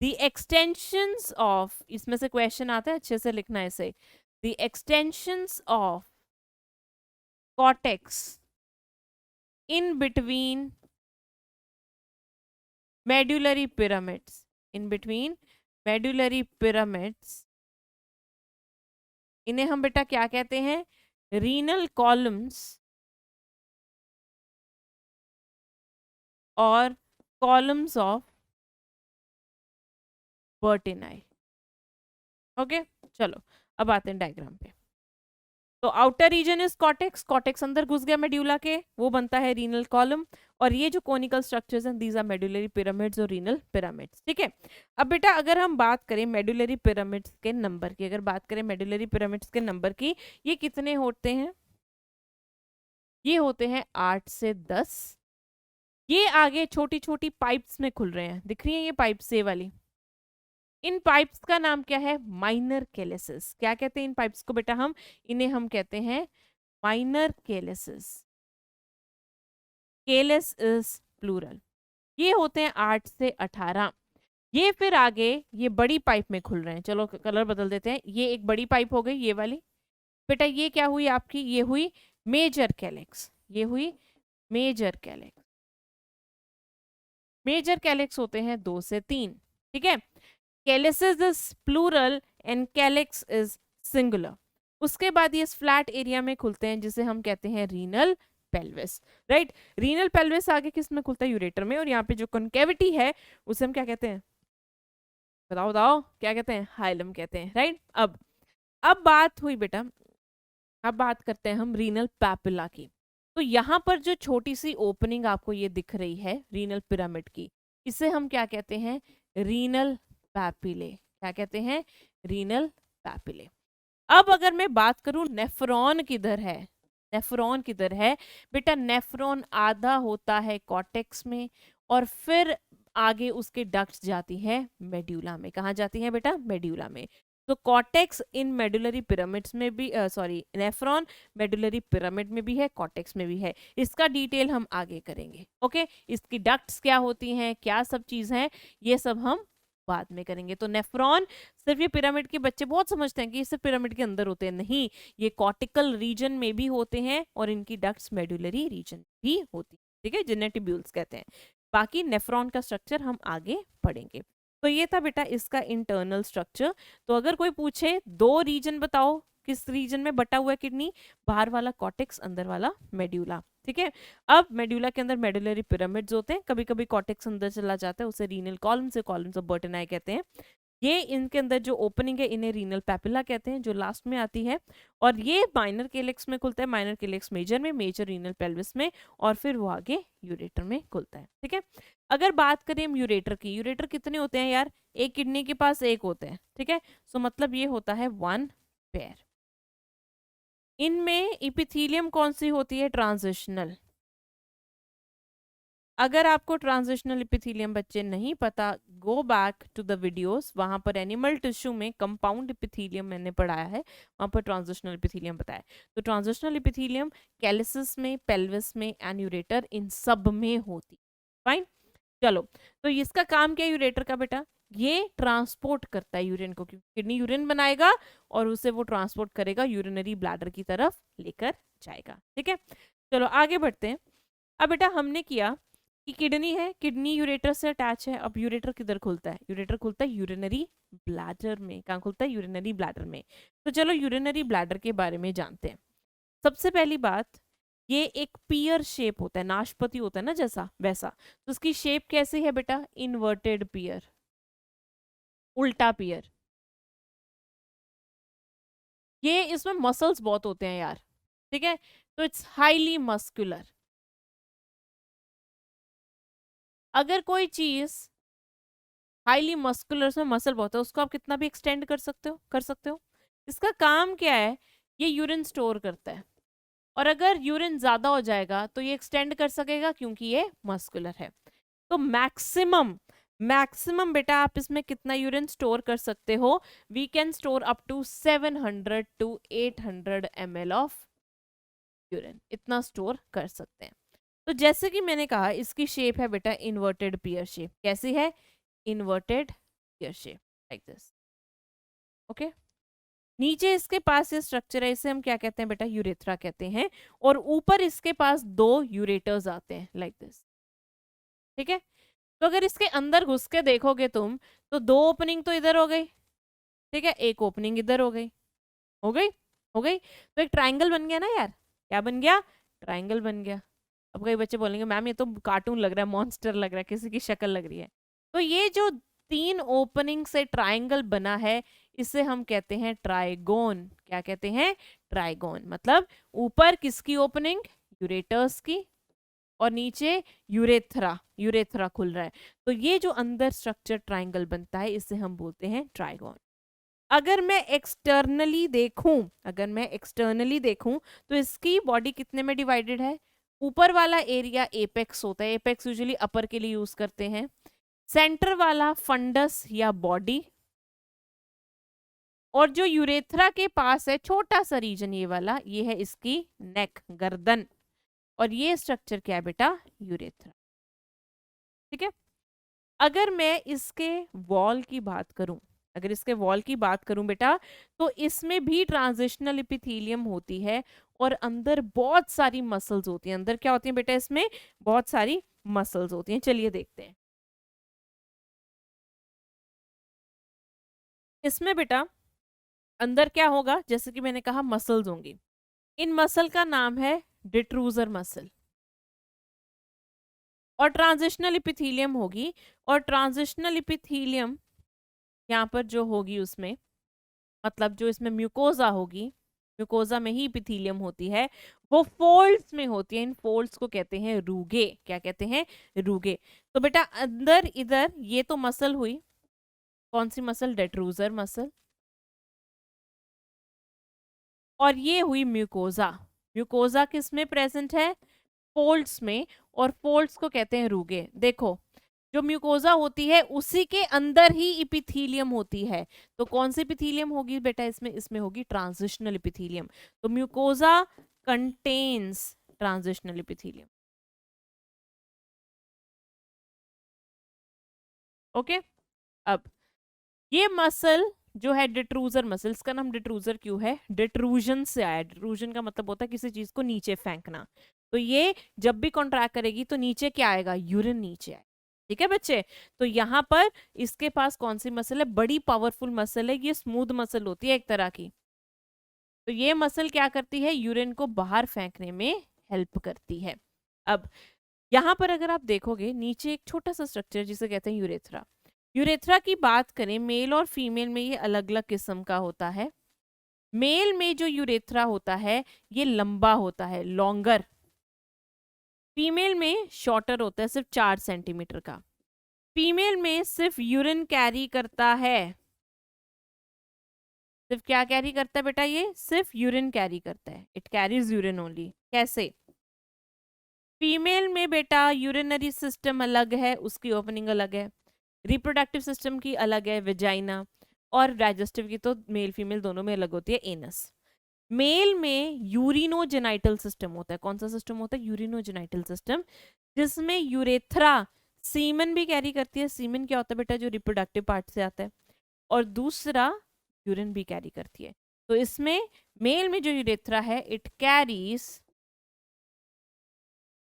द एक्सटेंशंस ऑफ, इसमें से क्वेश्चन आता है, अच्छे से लिखना है इसे, the extensions of cortex in between medullary pyramids, in between medullary pyramids, इन्हें हम बेटा क्या कहते हैं, रीनल कॉलम्स और कॉलम्स ऑफ बर्टिनाई। ओके, चलो अब आते हैं डायग्राम पे। तो outer region is cortex, cortex अंदर घुस गया मेड्यूला के, वो बनता है रीनल कॉलम, और ये जो कोनिकल स्ट्रक्चर्स हैं दीज आर मेडुलरी पिरामिड्स और रीनल पिरामिड्स। ठीक है, अब बेटा अगर हम बात करें मेडुलरी पिरामिड्स के नंबर की, अगर बात करें मेडुलरी पिरामिड्स के नंबर की, ये कितने होते हैं, ये होते हैं 8 से 10। ये आगे छोटी छोटी पाइप्स में खुल रहे हैं, दिख रही है ये पाइप्स, ये वाली, इन पाइप्स का नाम क्या है, माइनर केलेसिस। क्या कहते हैं इन पाइप्स को बेटा, हम इन्हें हम कहते हैं माइनर केलेसिस, केलेस इज प्लूरल। ये होते हैं 8 से 18। ये फिर आगे ये बड़ी पाइप में खुल रहे हैं, चलो कलर बदल देते हैं, ये एक बड़ी पाइप हो गई ये वाली, बेटा ये क्या हुई आपकी, ये हुई मेजर कैलेक्स, ये हुई मेजर कैलेक्स। मेजर कैलेक्स होते हैं 2 से 3। ठीक है, calyces is plural and calyx is singular. उसके बाद ये फ्लैट एरिया में खुलते हैं जिसे हम कहते हैं renal pelvis, right. Renal pelvis आगे किस में खुलता है, यूरेटर में, और यहाँ पे जो कॉन्केविटी है उसे हम क्या कहते हैं, बताओ बताओ क्या कहते हैं, हाइलम कहते हैं, राइट। अब बात हुई बेटा, अब बात करते हैं हम रीनल पैपिला की। तो यहाँ पर जो छोटी सी ओपनिंग आपको ये दिख रही है रीनल पिरामिड की, इसे हम क्या कहते हैं, रीनल पैपिले। क्या कहते हैं, रीनल पैपिले। अब अगर मैं बात करूं नेफ्रॉन किधर है, नेफ्रॉन किधर है बेटा, नेफ्रॉन आधा होता है कॉर्टेक्स में, और फिर आगे उसके डक्ट्स जाती है मेड्यूला में। कहाँ जाती है बेटा, मेड्यूला में। तो कॉर्टेक्स इन मेडुलरी पिरामिड्स में भी, सॉरी नेफ्रॉन मेडुलरी पिरामिड में भी है, कॉर्टेक्स में भी है। इसका डिटेल हम आगे करेंगे। ओके, इसकी डक्ट्स क्या होती हैं, क्या सब चीज़ हैं, ये सब हम बाद में करेंगे। तो नेफ्रॉन सिर्फ ये पिरामिड के बच्चे बहुत समझते हैं कि ये सिर्फ पिरामिड के अंदर होते हैं, नहीं, ये कॉर्टिकल रीजन में भी होते हैं और इनकी डक्ट्स मेडुलरी रीजन भी होती है। ठीक है, जिन्हें टिब्यूल्स कहते हैं। बाकी नेफ्रॉन का स्ट्रक्चर हम आगे पढ़ेंगे। तो ये था बेटा इसका इंटरनल स्ट्रक्चर। तो अगर कोई पूछे 2 रीजन बताओ, किस रीजन में बटा हुआ है किडनी, बाहर वाला कॉर्टेक्स, अंदर वाला मेड्यूला। ठीक है, अब मेड्यूला के अंदर मेडुलरी पिरामिड्स होते हैं, कभी कभी कॉर्टेक्स अंदर चला जाता है, उसे रीनल कॉलम से कॉलम्स ऑफ बर्टिनाई कहते हैं। ये इनके अंदर जो ओपनिंग है इन्हें रीनल पैपिला कहते हैं, जो लास्ट में आती है, और ये माइनर केलेक्स में खुलता है, माइनर केलेक्स मेजर में, मेजर रीनल पेल्विस में, और फिर वो आगे यूरेटर में खुलता है। ठीक है, अगर बात करें हम यूरेटर की, यूरेटर कितने होते हैं यार, एक किडनी के पास एक होते हैं। ठीक है, सो मतलब ये होता है 1 पेयर। इनमें इपिथीलियम कौन सी होती है, ट्रांजिशनल। अगर आपको ट्रांजिशनल इपिथीलियम बच्चे नहीं पता, go back to the videos, वहां पर एनिमल टिश्यू में कंपाउंड इपिथीलियम मैंने पढ़ाया है, वहां पर ट्रांजिशनल इपिथीलियम बताया। तो ट्रांजिशनल इपिथीलियम कैलिसिस में, पेल्विस में एंड यूरेटर, इन सब में होती। फाइन, चलो, तो इसका काम क्या है यूरेटर का बेटा, ये ट्रांसपोर्ट करता है यूरिन को, क्योंकि किडनी यूरिन बनाएगा और उसे वो ट्रांसपोर्ट करेगा, यूरिनरी ब्लैडर की तरफ लेकर जाएगा। ठीक है, चलो आगे बढ़ते हैं। अब बेटा हमने किया कि किडनी है, किडनी यूरेटर से अटैच है। अब यूरेटर किधर खुलता है, यूरेटर खुलता है यूरिनरी ब्लैडर में। कहाँ खुलता है, यूरिनरी ब्लैडर में। तो चलो यूरिनरी ब्लैडर के बारे में जानते हैं। सबसे पहली बात, ये एक पियर शेप होता है, नाशपति होता है ना जैसा, वैसा। तो उसकी शेप कैसी है बेटा, इन्वर्टेड पियर, उल्टा पियर। ये इसमें मसल्स बहुत होते हैं यार। ठीक है, तो इट्स हाईली मस्कुलर। अगर कोई चीज हाईली मस्कुलर में मसल बहुत है, उसको आप कितना भी एक्सटेंड कर सकते हो, कर सकते हो। इसका काम क्या है, ये यूरिन स्टोर करता है, और अगर यूरिन ज्यादा हो जाएगा तो ये एक्सटेंड कर सकेगा क्योंकि ये मस्कुलर है। तो मैक्सिमम मैक्सिमम बेटा आप इसमें कितना यूरिन स्टोर कर सकते हो, we can store up to 700 to 800 ml of urine, इतना स्टोर कर सकते हैं। तो जैसे कि मैंने कहा इसकी शेप है बेटा इन्वर्टेड पियर शेप। कैसी है? Inverted peer shape, like this. Okay, नीचे इसके पास ये स्ट्रक्चर है, इसे हम क्या कहते हैं बेटा? यूरेथ्रा कहते हैं। और ऊपर इसके पास दो यूरेटर्स आते हैं, लाइक दिस। ठीक है, तो अगर इसके अंदर घुस के देखोगे तुम, तो दो ओपनिंग तो इधर हो गई, ठीक है, एक ओपनिंग इधर हो गई, हो गई, हो गई। तो एक ट्राइंगल बन गया ना यार। क्या बन गया? ट्राइंगल बन गया। अब कई बच्चे बोलेंगे मैम ये तो कार्टून लग रहा है, मॉन्स्टर लग रहा है, किसी की शक्ल लग रही है। तो ये जो तीन ओपनिंग से ट्राइंगल बना है, इसे हम कहते हैं ट्राइगोन। क्या कहते हैं? ट्राइगोन। मतलब ऊपर किसकी ओपनिंग? यूरेटर्स की, और नीचे यूरेथ्रा, यूरेथ्रा खुल रहा है। तो ये जो अंदर स्ट्रक्चर ट्राइंगल बनता है, इसे हम बोलते हैं ट्राइगोन। अगर मैं एक्सटर्नली देखूं, अगर मैं एक्सटर्नली देखूं, तो इसकी बॉडी कितने में डिवाइडेड है? ऊपर वाला एरिया एपेक्स होता है, एपेक्स यूजुअली अपर के लिए यूज करते हैं। सेंटर वाला फंडस या बॉडी, और जो यूरेथ्रा के पास है छोटा सा रीजन ये वाला, ये है इसकी नेक, गर्दन। और ये स्ट्रक्चर क्या है बेटा? यूरेथ्रा। ठीक है, अगर मैं इसके वॉल की बात करूं, अगर इसके वॉल की बात करूं बेटा, तो इसमें भी ट्रांजिशनल एपिथेलियम होती है, और अंदर बहुत सारी मसल्स होती हैं। अंदर क्या होती है बेटा? इसमें बहुत सारी मसल्स होती हैं। चलिए देखते हैं। इसमें बेटा अंदर क्या होगा? जैसे कि मैंने कहा मसल्स होंगी। इन मसल का नाम है डिट्रूजर मसल, और ट्रांजिशनल एपिथेलियम होगी। और ट्रांजिशनल एपिथेलियम यहाँ पर जो होगी उसमें, मतलब जो इसमें म्यूकोजा होगी, म्यूकोजा में ही एपिथेलियम होती है, वो फोल्ड्स में होती है। इन फोल्ड्स को कहते हैं रूगे। क्या कहते हैं? रूगे। तो बेटा अंदर इधर ये तो मसल हुई, कौन सी मसल? डेट्रूजर मसल। और ये हुई म्यूकोजा। म्यूकोजा किस में प्रेजेंट है? फोल्ड्स में। और फोल्ड्स को कहते हैं रूगे। देखो, जो म्यूकोजा होती है उसी के अंदर ही इपिथीलियम होती है। तो कौन सी इपिथीलियम होगी बेटा इसमें? इसमें होगी ट्रांजिशनल इपिथीलियम। तो mucosa contains transitional epithelium. Okay, अब ये मसल जो है डिट्रूजर मसल, इसका नाम डिट्रूजर क्यों है? डिट्रूजन से आया। डिट्रूजन का मतलब होता है किसी चीज को नीचे फेंकना। तो ये जब भी कॉन्ट्रैक्ट करेगी तो नीचे क्या आएगा? यूरिन नीचे आएगा। ठीक है बच्चे, तो यहाँ पर इसके पास कौन सी मसल है? बड़ी पावरफुल मसल है, ये स्मूथ मसल होती है एक तरह की। तो ये मसल क्या करती है? यूरिन को बाहर फेंकने में हेल्प करती है। अब यहाँ पर अगर आप देखोगे नीचे एक छोटा सा स्ट्रक्चर जिसे कहते हैं यूरेथ्रा। यूरेथ्रा की बात करें, मेल और फीमेल में ये अलग अलग किस्म का होता है। मेल में जो यूरेथ्रा होता है ये लंबा होता है, लॉन्गर। फीमेल में शॉर्टर होता है, सिर्फ 4 सेंटीमीटर का। फीमेल में सिर्फ यूरिन कैरी करता है। सिर्फ क्या कैरी करता है बेटा? ये सिर्फ यूरिन कैरी करता है। It carries urine only. कैसे? फीमेल में बेटा यूरिनरी सिस्टम अलग है, उसकी ओपनिंग अलग है। रिप्रोडक्टिव सिस्टम की अलग है, वेजाइना। और डाइजेस्टिव की तो मेल फीमेल दोनों में अलग होती है, एनस। मेल में यूरिनोजेनाइटल सिस्टम होता है। कौन सा सिस्टम होता है? यूरिनोजेनाइटल सिस्टम, जिसमें यूरेथ्रा सीमन भी कैरी करती है। सीमन क्या होता है बेटा? जो रिप्रोडक्टिव पार्ट से आता है। और दूसरा यूरिन भी कैरी करती है। तो इसमें मेल में जो यूरेथ्रा है it carries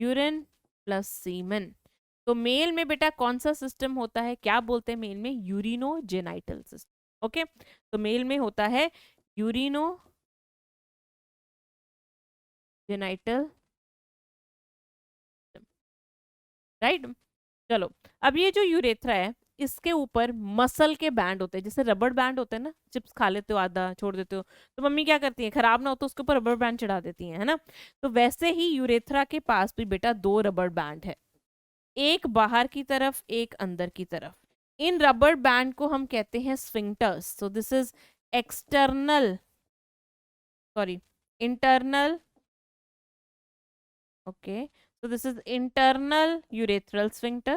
urine plus semen. तो मेल में बेटा कौन सा सिस्टम होता है? क्या बोलते हैं मेल में? Urinogenital system. ओके, तो मेल में होता है यूरिनोजेनाइटल, राइट। चलो, अब ये जो यूरेथ्रा है इसके ऊपर मसल के बैंड होते हैं, जैसे रबड़ बैंड होते हैं ना, चिप्स खा लेते हो आधा छोड़ देते हो, तो मम्मी क्या करती है? खराब ना हो तो उसके ऊपर रबड़ बैंड चढ़ा देती है ना। तो वैसे ही यूरेथ्रा के पास भी बेटा दो रबड़ बैंड है, एक बाहर की तरफ, एक अंदर की तरफ। इन रबर बैंड को हम कहते हैं sphincters. So this is external, sorry, internal, okay, so this is internal urethral sphincter,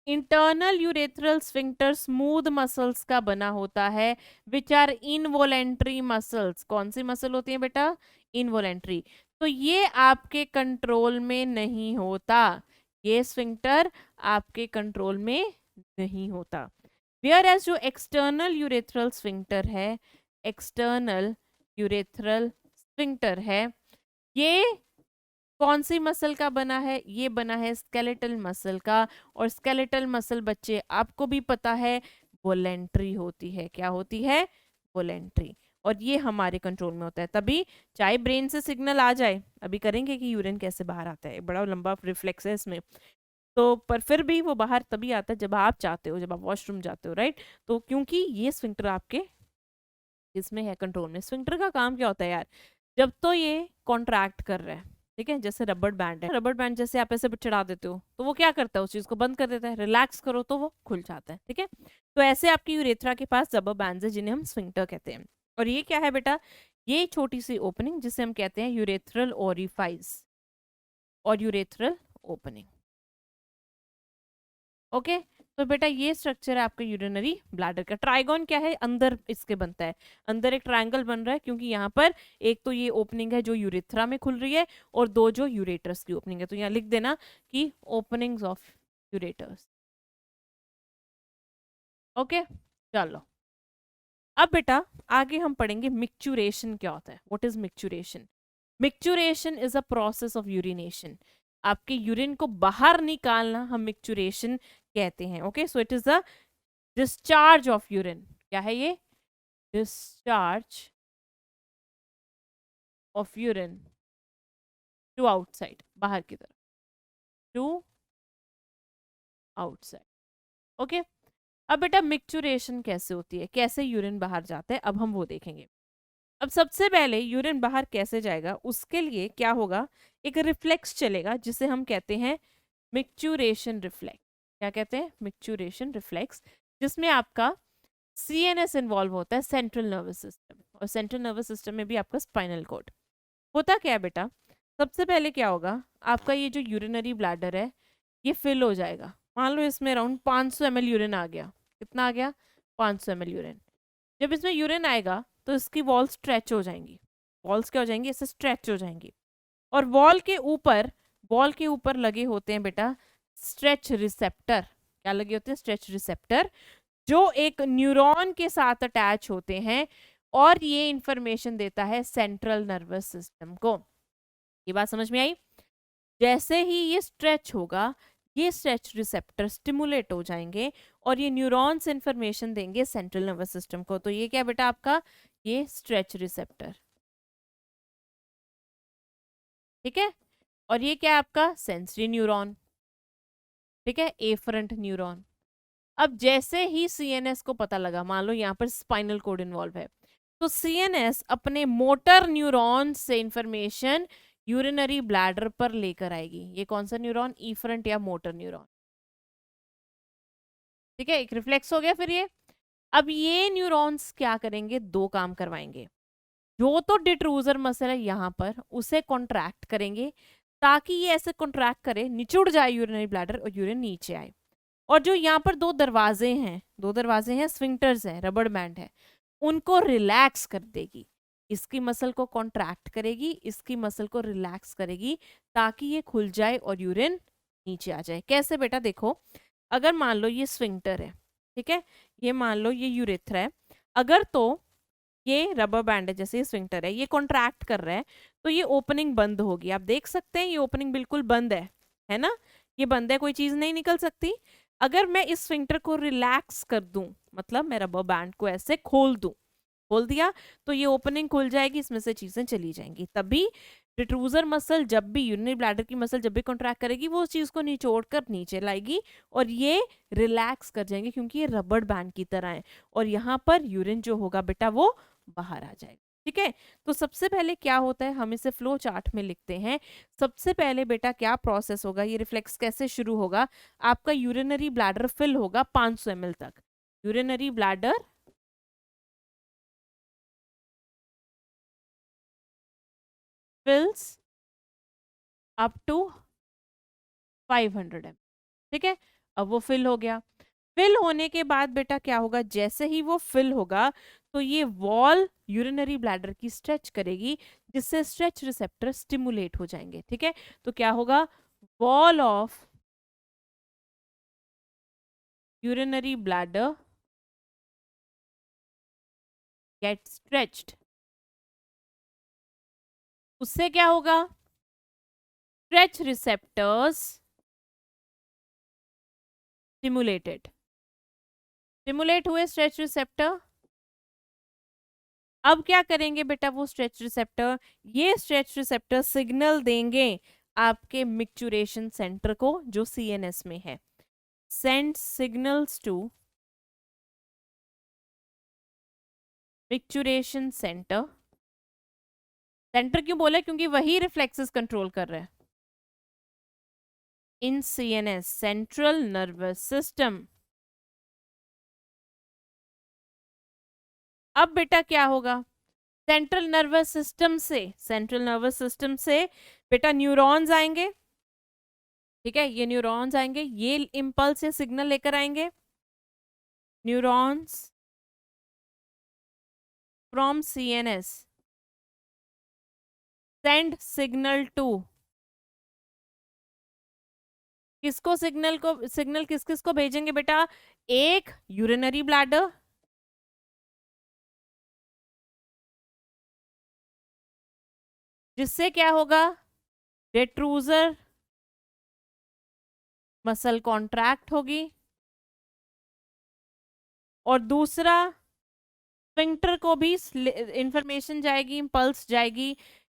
internal urethral sphincter smooth muscles का बना होता है विच आर इनवोलेंट्री मसल्स। कौन सी मसल होती है बेटा? इनवोलेंट्री। तो ये आपके कंट्रोल में नहीं होता, ये स्फिंक्टर आपके कंट्रोल में नहीं होता। वेयर एज जो एक्सटर्नल यूरेथ्रल स्फिंक्टर है, एक्सटर्नल यूरेथ्रल स्फिंक्टर है, ये कौन सी मसल का बना है? ये बना है स्केलेटल मसल का। और स्केलेटल मसल बच्चे आपको भी पता है वोलेंट्री होती है। क्या होती है? वोलेंट्री। और ये हमारे कंट्रोल में होता है, तभी चाहे ब्रेन से सिग्नल आ जाए, अभी करेंगे कि यूरिन कैसे बाहर आता है, बड़ा लंबा रिफ्लेक्स है इसमें, तो पर फिर भी वो बाहर तभी आता है जब आप चाहते हो, जब आप वॉशरूम जाते हो, राइट? तो क्योंकि ये स्फिंक्टर आपके इसमें है, कंट्रोल में। स्फिंक्टर का काम क्या होता है यार? जब तो ये कॉन्ट्रैक्ट कर रहा है, ठीक है, जैसे रबर बैंड है, रबर बैंड जैसे आप ऐसे चढ़ा देते हो तो वो क्या करता है? उस चीज को बंद कर देता है। रिलैक्स करो तो वो खुल जाता है, ठीक है। तो ऐसे आपकी यूरेथ्रा के पास रबर बैंड है जिन्हें हम स्फिंक्टर कहते हैं। और ये क्या है बेटा? ये छोटी सी ओपनिंग जिसे हम कहते हैं यूरेथ्रल ओरिफाइस और यूरेथ्रल ओपनिंग। ओके, तो बेटा ये स्ट्रक्चर है आपका यूरिनरी ब्लैडर का। ट्राइगोन क्या है? अंदर इसके बनता है, अंदर एक ट्रायंगल बन रहा है, क्योंकि यहाँ पर एक तो ये ओपनिंग है जो यूरेथ्रा में खुल रही है, और दो जो यूरेटर्स की ओपनिंग है। तो यहाँ लिख देना कि ओपनिंग्स ऑफ यूरेटर्स। ओके, चलो अब बेटा आगे हम पढ़ेंगे मिक्चुरेशन क्या होता है। What is micturition? Micturition is a process of urination. आपके यूरिन को बाहर निकालना हम मिक्चुरेशन कहते हैं। Okay, so it is the discharge of urine. क्या है ये? Discharge of urine to outside, बाहर की तरफ, टू आउटसाइड। ओके, अब बेटा मिक्चुरेशन कैसे होती है, कैसे यूरिन बाहर जाता है, अब हम वो देखेंगे। अब सबसे पहले यूरिन बाहर कैसे जाएगा, उसके लिए क्या होगा? एक रिफ्लेक्स चलेगा जिसे हम कहते हैं मिक्चुरेशन रिफ्लेक्स। क्या कहते हैं? मिक्चुरेशन रिफ्लेक्स, जिसमें आपका सीएनएस इन्वॉल्व होता है, सेंट्रल नर्वस सिस्टम, और सेंट्रल नर्वस सिस्टम में भी आपका स्पाइनल कॉर्ड। होता क्या है बेटा? सबसे पहले क्या होगा, आपका ये जो यूरिनरी ब्लैडर है ये फिल हो जाएगा। मान लो इसमें अराउंड 500 ml यूरिन आ गया। कितना आ गया? 500 ml यूरिन। जब इसमें यूरिन आएगा तो इसकी वॉल स्ट्रेच हो जाएंगी। वॉल्स क्या हो जाएंगी? इससे स्ट्रेच हो जाएंगी। और वॉल के ऊपर लगे होते हैं बेटा स्ट्रेच रिसेप्टर। क्या लगे होते हैं? स्ट्रेच रिसेप्टर, जो एक न्यूरॉन के साथ अटैच होते हैं, और ये इंफॉर्मेशन देता है सेंट्रल नर्वस सिस्टम को। ये बात समझ में आई? जैसे ही ये स्ट्रेच होगा, ये स्ट्रेच रिसेप्टर स्टिमुलेट हो जाएंगे और ये न्यूरॉन्स इंफॉर्मेशन देंगे सेंट्रल नर्वस सिस्टम को। तो ये क्या बेटा आपका? ये स्ट्रेच रिसेप्टर, ठीक है। और ये क्या है आपका? सेंसरी न्यूरॉन, ठीक है, एफरंट न्यूरॉन। अब जैसे ही सीएनएस को पता लगा, मान लो यहाँ पर स्पाइनल कोड इन्वॉल्व है, तो सीएनएस अपने मोटर न्यूरॉन से इंफॉर्मेशन यूरिनरी ब्लैडर पर लेकर आएगी। ये कौन सा न्यूरॉन? इफरंट या मोटर न्यूरॉन, ठीक है, एक रिफ्लेक्स हो गया। फिर ये अब ये न्यूरॉन्स क्या करेंगे? दो काम करवाएंगे। जो तो डिट्रूजर मसल है यहाँ पर, उसे कॉन्ट्रैक्ट करेंगे ताकि ये ऐसे कॉन्ट्रैक्ट करे, निचुड़ जाए यूरिनरी ब्लैडर और यूरिन नीचे आए। और जो यहाँ पर दो दरवाजे हैं, स्फिंक्टर्स हैं, रबर बैंड है, उनको रिलैक्स कर देगी। इसकी मसल को कॉन्ट्रैक्ट करेगी, इसकी मसल को रिलैक्स करेगी, ताकि ये खुल जाए और यूरिन नीचे आ जाए। कैसे बेटा? देखो, अगर मान लो ये स्फिंक्टर है, ठीक है, ये मान लो ये यूरेथ्रा है, अगर तो ये रबर बैंड है, जैसे ये स्फिंक्टर है, ये कॉन्ट्रैक्ट कर रहा है, तो ये ओपनिंग बंद होगी। आप देख सकते हैं ये ओपनिंग बिल्कुल बंद है ना? ये बंद है, कोई चीज नहीं निकल सकती। अगर मैं इस स्फिंक्टर को रिलैक्स कर दूं, मतलब मैं रबर बैंड को ऐसे खोल दूं, खोल दिया, तो ये ओपनिंग खुल जाएगी, इसमें से चीजें चली जाएंगी। तभी रिट्रूजर मसल जब भी, यूरिनरी ब्लैडर की मसल जब भी कॉन्ट्रैक्ट करेगी, वो उस चीज को निचोड़ कर नीचे लाएगी और ये रिलैक्स कर जाएंगे, क्योंकि ये रबर बैंड की तरह है। और यहाँ पर यूरिन जो होगा बेटा वो बाहर आ जाएगा, ठीक है। तो सबसे पहले क्या होता है, हम इसे फ्लो चार्ट में लिखते हैं। सबसे पहले बेटा क्या प्रोसेस होगा, ये रिफ्लेक्स कैसे शुरू होगा? आपका यूरिनरी ब्लैडर फिल होगा 500 ml तक। Urinary bladder fills up to 500 ml, ठीक है। अब वो फिल हो गया। फिल होने के बाद बेटा क्या होगा, जैसे ही वो फिल होगा तो ये वॉल यूरिनरी ब्लैडर की स्ट्रेच करेगी, जिससे स्ट्रेच रिसेप्टर स्टिमुलेट हो जाएंगे। ठीक है, तो क्या होगा, wall of urinary bladder get stretched. उससे क्या होगा, स्ट्रेच रिसेप्टर्स स्टिमुलेटेड, स्टिमुलेट हुए स्ट्रेच रिसेप्टर। अब क्या करेंगे बेटा वो स्ट्रेच रिसेप्टर, ये स्ट्रेच रिसेप्टर सिग्नल देंगे आपके मिक्चुरेशन सेंटर को जो सीएनएस में है। Send signals to micturition centre. Centre क्यों बोला, क्योंकि वही रिफ्लेक्सेस कंट्रोल कर रहा है in CNS, central nervous system. अब बेटा क्या होगा, सेंट्रल नर्वस सिस्टम से, सेंट्रल नर्वस सिस्टम से बेटा न्यूरॉन्स आएंगे। ठीक है, ये न्यूरॉन्स आएंगे, ये इम्पल्स या सिग्नल लेकर आएंगे। Neurons from CNS send signal to, किसको सिग्नल को, सिग्नल किस किस को भेजेंगे बेटा, एक यूरिनरी ब्लैडर, जिससे क्या होगा, रेट्रूजर मसल कॉन्ट्रैक्ट होगी, और दूसरा स्फिंक्टर को भी इंफॉर्मेशन जाएगी, इम्पल्स जाएगी,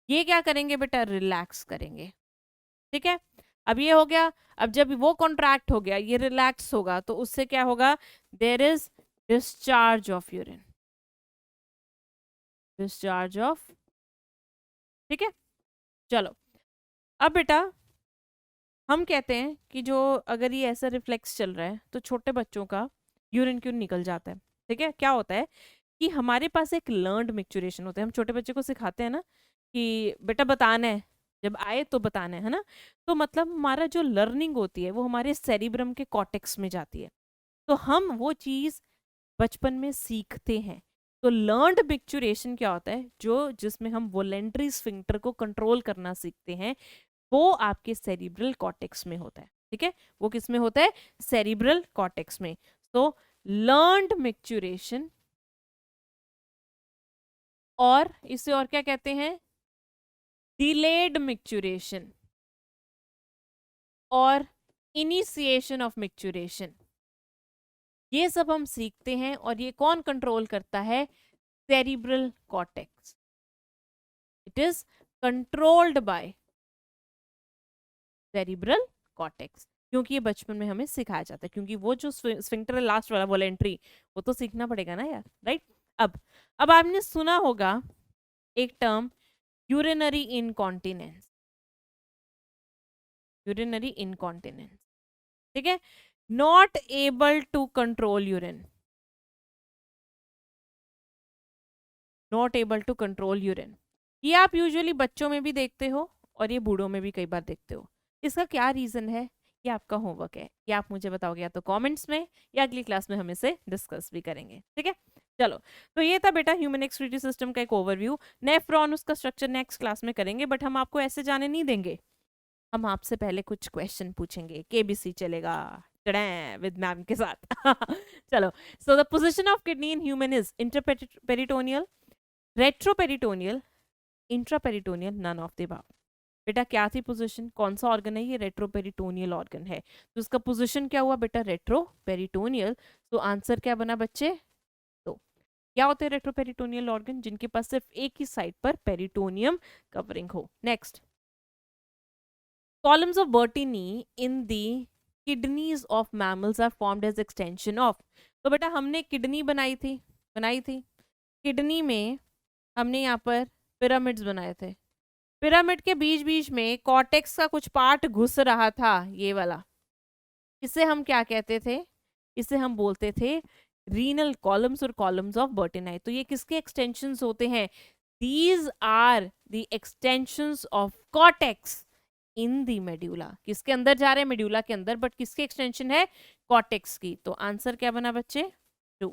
ये क्या करेंगे बेटा, रिलैक्स करेंगे। ठीक है, अब ये हो गया। अब जब वो कॉन्ट्रैक्ट हो गया, ये रिलैक्स होगा, तो उससे क्या होगा, there is discharge of urine, discharge of. ठीक है, चलो अब बेटा हम कहते हैं कि जो अगर ये ऐसा रिफ्लेक्स चल रहा है तो छोटे बच्चों का यूरिन क्यों निकल जाता है। ठीक है, क्या होता है कि हमारे पास एक लर्नड मिक्चुरेशन होता है, हम छोटे बच्चे को सिखाते हैं ना कि बेटा बताना है, जब आए तो बताना है ना। तो मतलब हमारा जो लर्निंग होती है वो हमारे सेरिब्रम के कॉर्टेक्स में जाती है, तो हम वो चीज़ बचपन में सीखते हैं। तो लर्नड मिक्चुरेशन क्या होता है, जो जिसमें हम वोलेंट्री स्फिंक्टर को कंट्रोल करना सीखते हैं, वो आपके सेरिब्रल कॉर्टेक्स में होता है। ठीक है, वो किस में होता है, सेरिब्रल कॉर्टेक्स में। तो लर्नड मिक्चुरेशन, और इसे और क्या कहते हैं, डिलेड मिक्चुरेशन और इनिशिएशन ऑफ मिक्चुरेशन, ये सब हम सीखते हैं। और ये कौन कंट्रोल करता है, cerebral cortex. It is controlled by cerebral cortex, क्योंकि ये बचपन में हमें सिखाया जाता है, क्योंकि वो जो स्फिंक्टर लास्ट वाला वोलेंट्री, वो तो सीखना पड़ेगा ना यार, राइट। अब आपने सुना होगा एक term, urinary incontinence, urinary incontinence. ठीक है, not able to control urine, not able to control urine, ये आप यूजुअली बच्चों में भी देखते हो और ये बूढ़ों में भी कई बार देखते हो। इसका क्या रीजन है, ये आपका होमवर्क है, ये आप मुझे बताओगे या तो कमेंट्स में या अगली क्लास में हम इसे डिस्कस भी करेंगे। ठीक है, चलो तो ये था बेटा ह्यूमन एक्सक्रीटरी सिस्टम का एक ओवरव्यू। नेफ्रॉन उसका स्ट्रक्चर नेक्स्ट क्लास में करेंगे, बट हम आपको ऐसे जाने नहीं देंगे, हम आपसे पहले कुछ क्वेश्चन पूछेंगे, केबीसी चलेगा विद मैम के साथ। चलो, so the position of kidney in human is interperitoneal, retroperitoneal, intraperitoneal, none of the above. बेटा क्या थी पोजीशन, कौन सा ऑर्गन है ये, रेट्रोपेरिटोनियल ऑर्गन है, तो इसका पोजीशन क्या हुआ बेटा, रेट्रोपेरिटोनियल। तो आंसर क्या बना बच्चे, तो क्या होते हैं रेट्रोपेरिटोनियल ऑर्गन, जिनके पास सिर्फ एक ही साइड पर पेरिटोनियम कवरिंग हो। Next, columns of Bertini in the kidneys of mammals are formed as extension of। तो बेटा हमने किडनी बनाई थी, किडनी में हमने यहाँ पर पिरामिड्स बनाए थे, पिरामिड के बीच बीच में कॉर्टेक्स का कुछ पार्ट घुस रहा था, ये वाला, इसे हम क्या कहते थे, इसे हम बोलते थे रीनल कॉलम्स और कॉलम्स ऑफ बर्टिनाई। तो ये किसके एक्सटेंशंस होते हैं, these are the extensions of cortex in the medulla, किसके अंदर जा रहे हैं, मेड्यूला के अंदर, बट किसकी एक्सटेंशन है, कॉर्टेक्स की। तो आंसर क्या बना बच्चे, 2।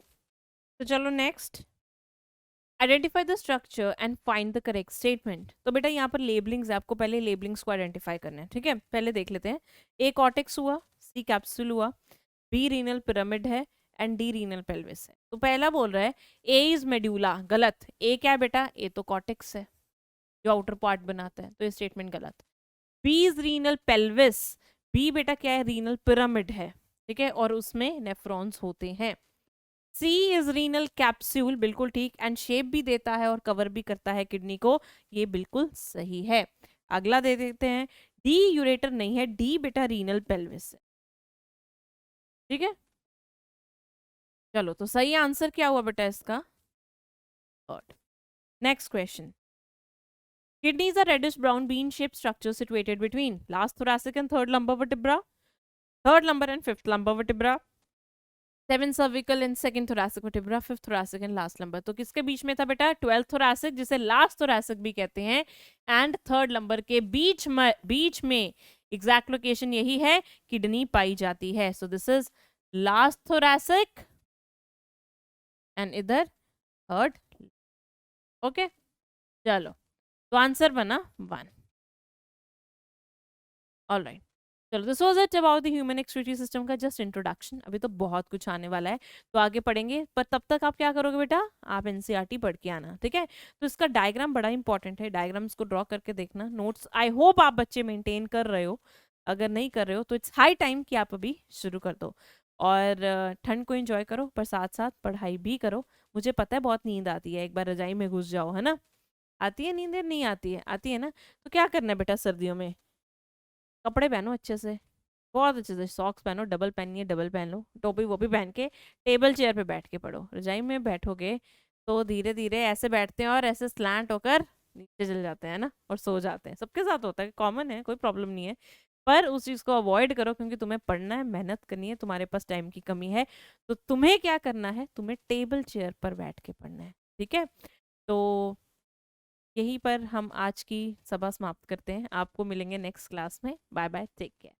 तो चलो next, identify the structure and find the correct statement. तो बेटा यहाँ पर लेबलिंग्स है, आपको पहले लेबलिंग्स को आइडेंटिफाई करना है, ठीक है। पहले देख लेते हैं, ए कॉर्टेक्स हुआ, सी कैप्सूल हुआ, बी रीनल पिरामिड है, एंड डी रीनल पेल्विस है। तो पहला बोल रहा है ए इज मेड्यूला, गलत। ए क्या है बेटा, ए तो कॉर्टेक्स है जो आउटर पार्ट बनाता है, तो ये स्टेटमेंट गलत। B is renal pelvis, B बेटा क्या है, रीनल पिरामिड है, ठीक है, और उसमें नेफ्रॉन्स होते हैं। सी इज रीनल कैप्सूल, बिल्कुल ठीक, एंड शेप भी देता है और कवर भी करता है किडनी को, ये बिल्कुल सही है। अगला दे देते हैं, डी यूरेटर नहीं है, डी बेटा रीनल पेल्विस है, ठीक है। चलो तो सही आंसर क्या हुआ बेटा इसका, third. Next question, kidneys are reddish brown bean shaped structure situated between last thoracic and third lumbar vertebra, third lumbar and fifth lumbar vertebra, seven cervical and second thoracic vertebra, fifth thoracic and last lumbar. तो किसके बीच में था बेटा, twelfth thoracic जिसे last thoracic भी कहते हैं, and third lumbar के बीच में एग्जैक्ट लोकेशन यही है, किडनी पाई जाती है। सो this is last thoracic and इधर थर्ड, ओके। चलो तो आंसर बना 1। ऑलराइट, चलो this was it about the human excretory system का जस्ट इंट्रोडक्शन। अभी तो बहुत कुछ आने वाला है, तो आगे पढ़ेंगे, पर तब तक आप क्या करोगे बेटा, आप एनसीईआरटी पढ़ के आना, ठीक है। तो इसका डायग्राम बड़ा इंपॉर्टेंट है, डायग्राम्स को ड्रॉ करके देखना, नोट्स आई होप आप बच्चे मेंटेन कर रहे हो, अगर नहीं कर रहे हो तो इट्स हाई टाइम कि आप अभी शुरू कर दो। और ठंड को एंजॉय करो, पर साथ साथ पढ़ाई भी करो। मुझे पता है बहुत नींद आती है, एक बार रजाई में घुस जाओ, है ना, आती है नींद, नहीं आती है ना, तो क्या करना है बेटा, सर्दियों में कपड़े पहनो अच्छे से, बहुत अच्छे से, सॉक्स पहनो, डबल पहननी है डबल पहन लो, टोपी वोपी पहन के टेबल चेयर पे बैठ के पढ़ो। रजाई में बैठोगे तो धीरे धीरे ऐसे बैठते हैं और ऐसे स्लैंट होकर नीचे चल जाते हैं ना, और सो जाते हैं, सबके साथ होता है, कॉमन है, कोई प्रॉब्लम नहीं है। पर उस चीज़ को अवॉइड करो, क्योंकि तुम्हें पढ़ना है, मेहनत करनी है, तुम्हारे पास टाइम की कमी है, तो तुम्हें क्या करना है, तुम्हें टेबल चेयर पर बैठ के पढ़ना है, ठीक है। तो यहीं पर हम आज की सभा समाप्त करते हैं, आपको मिलेंगे नेक्स्ट क्लास में, बाय बाय, टेक केयर।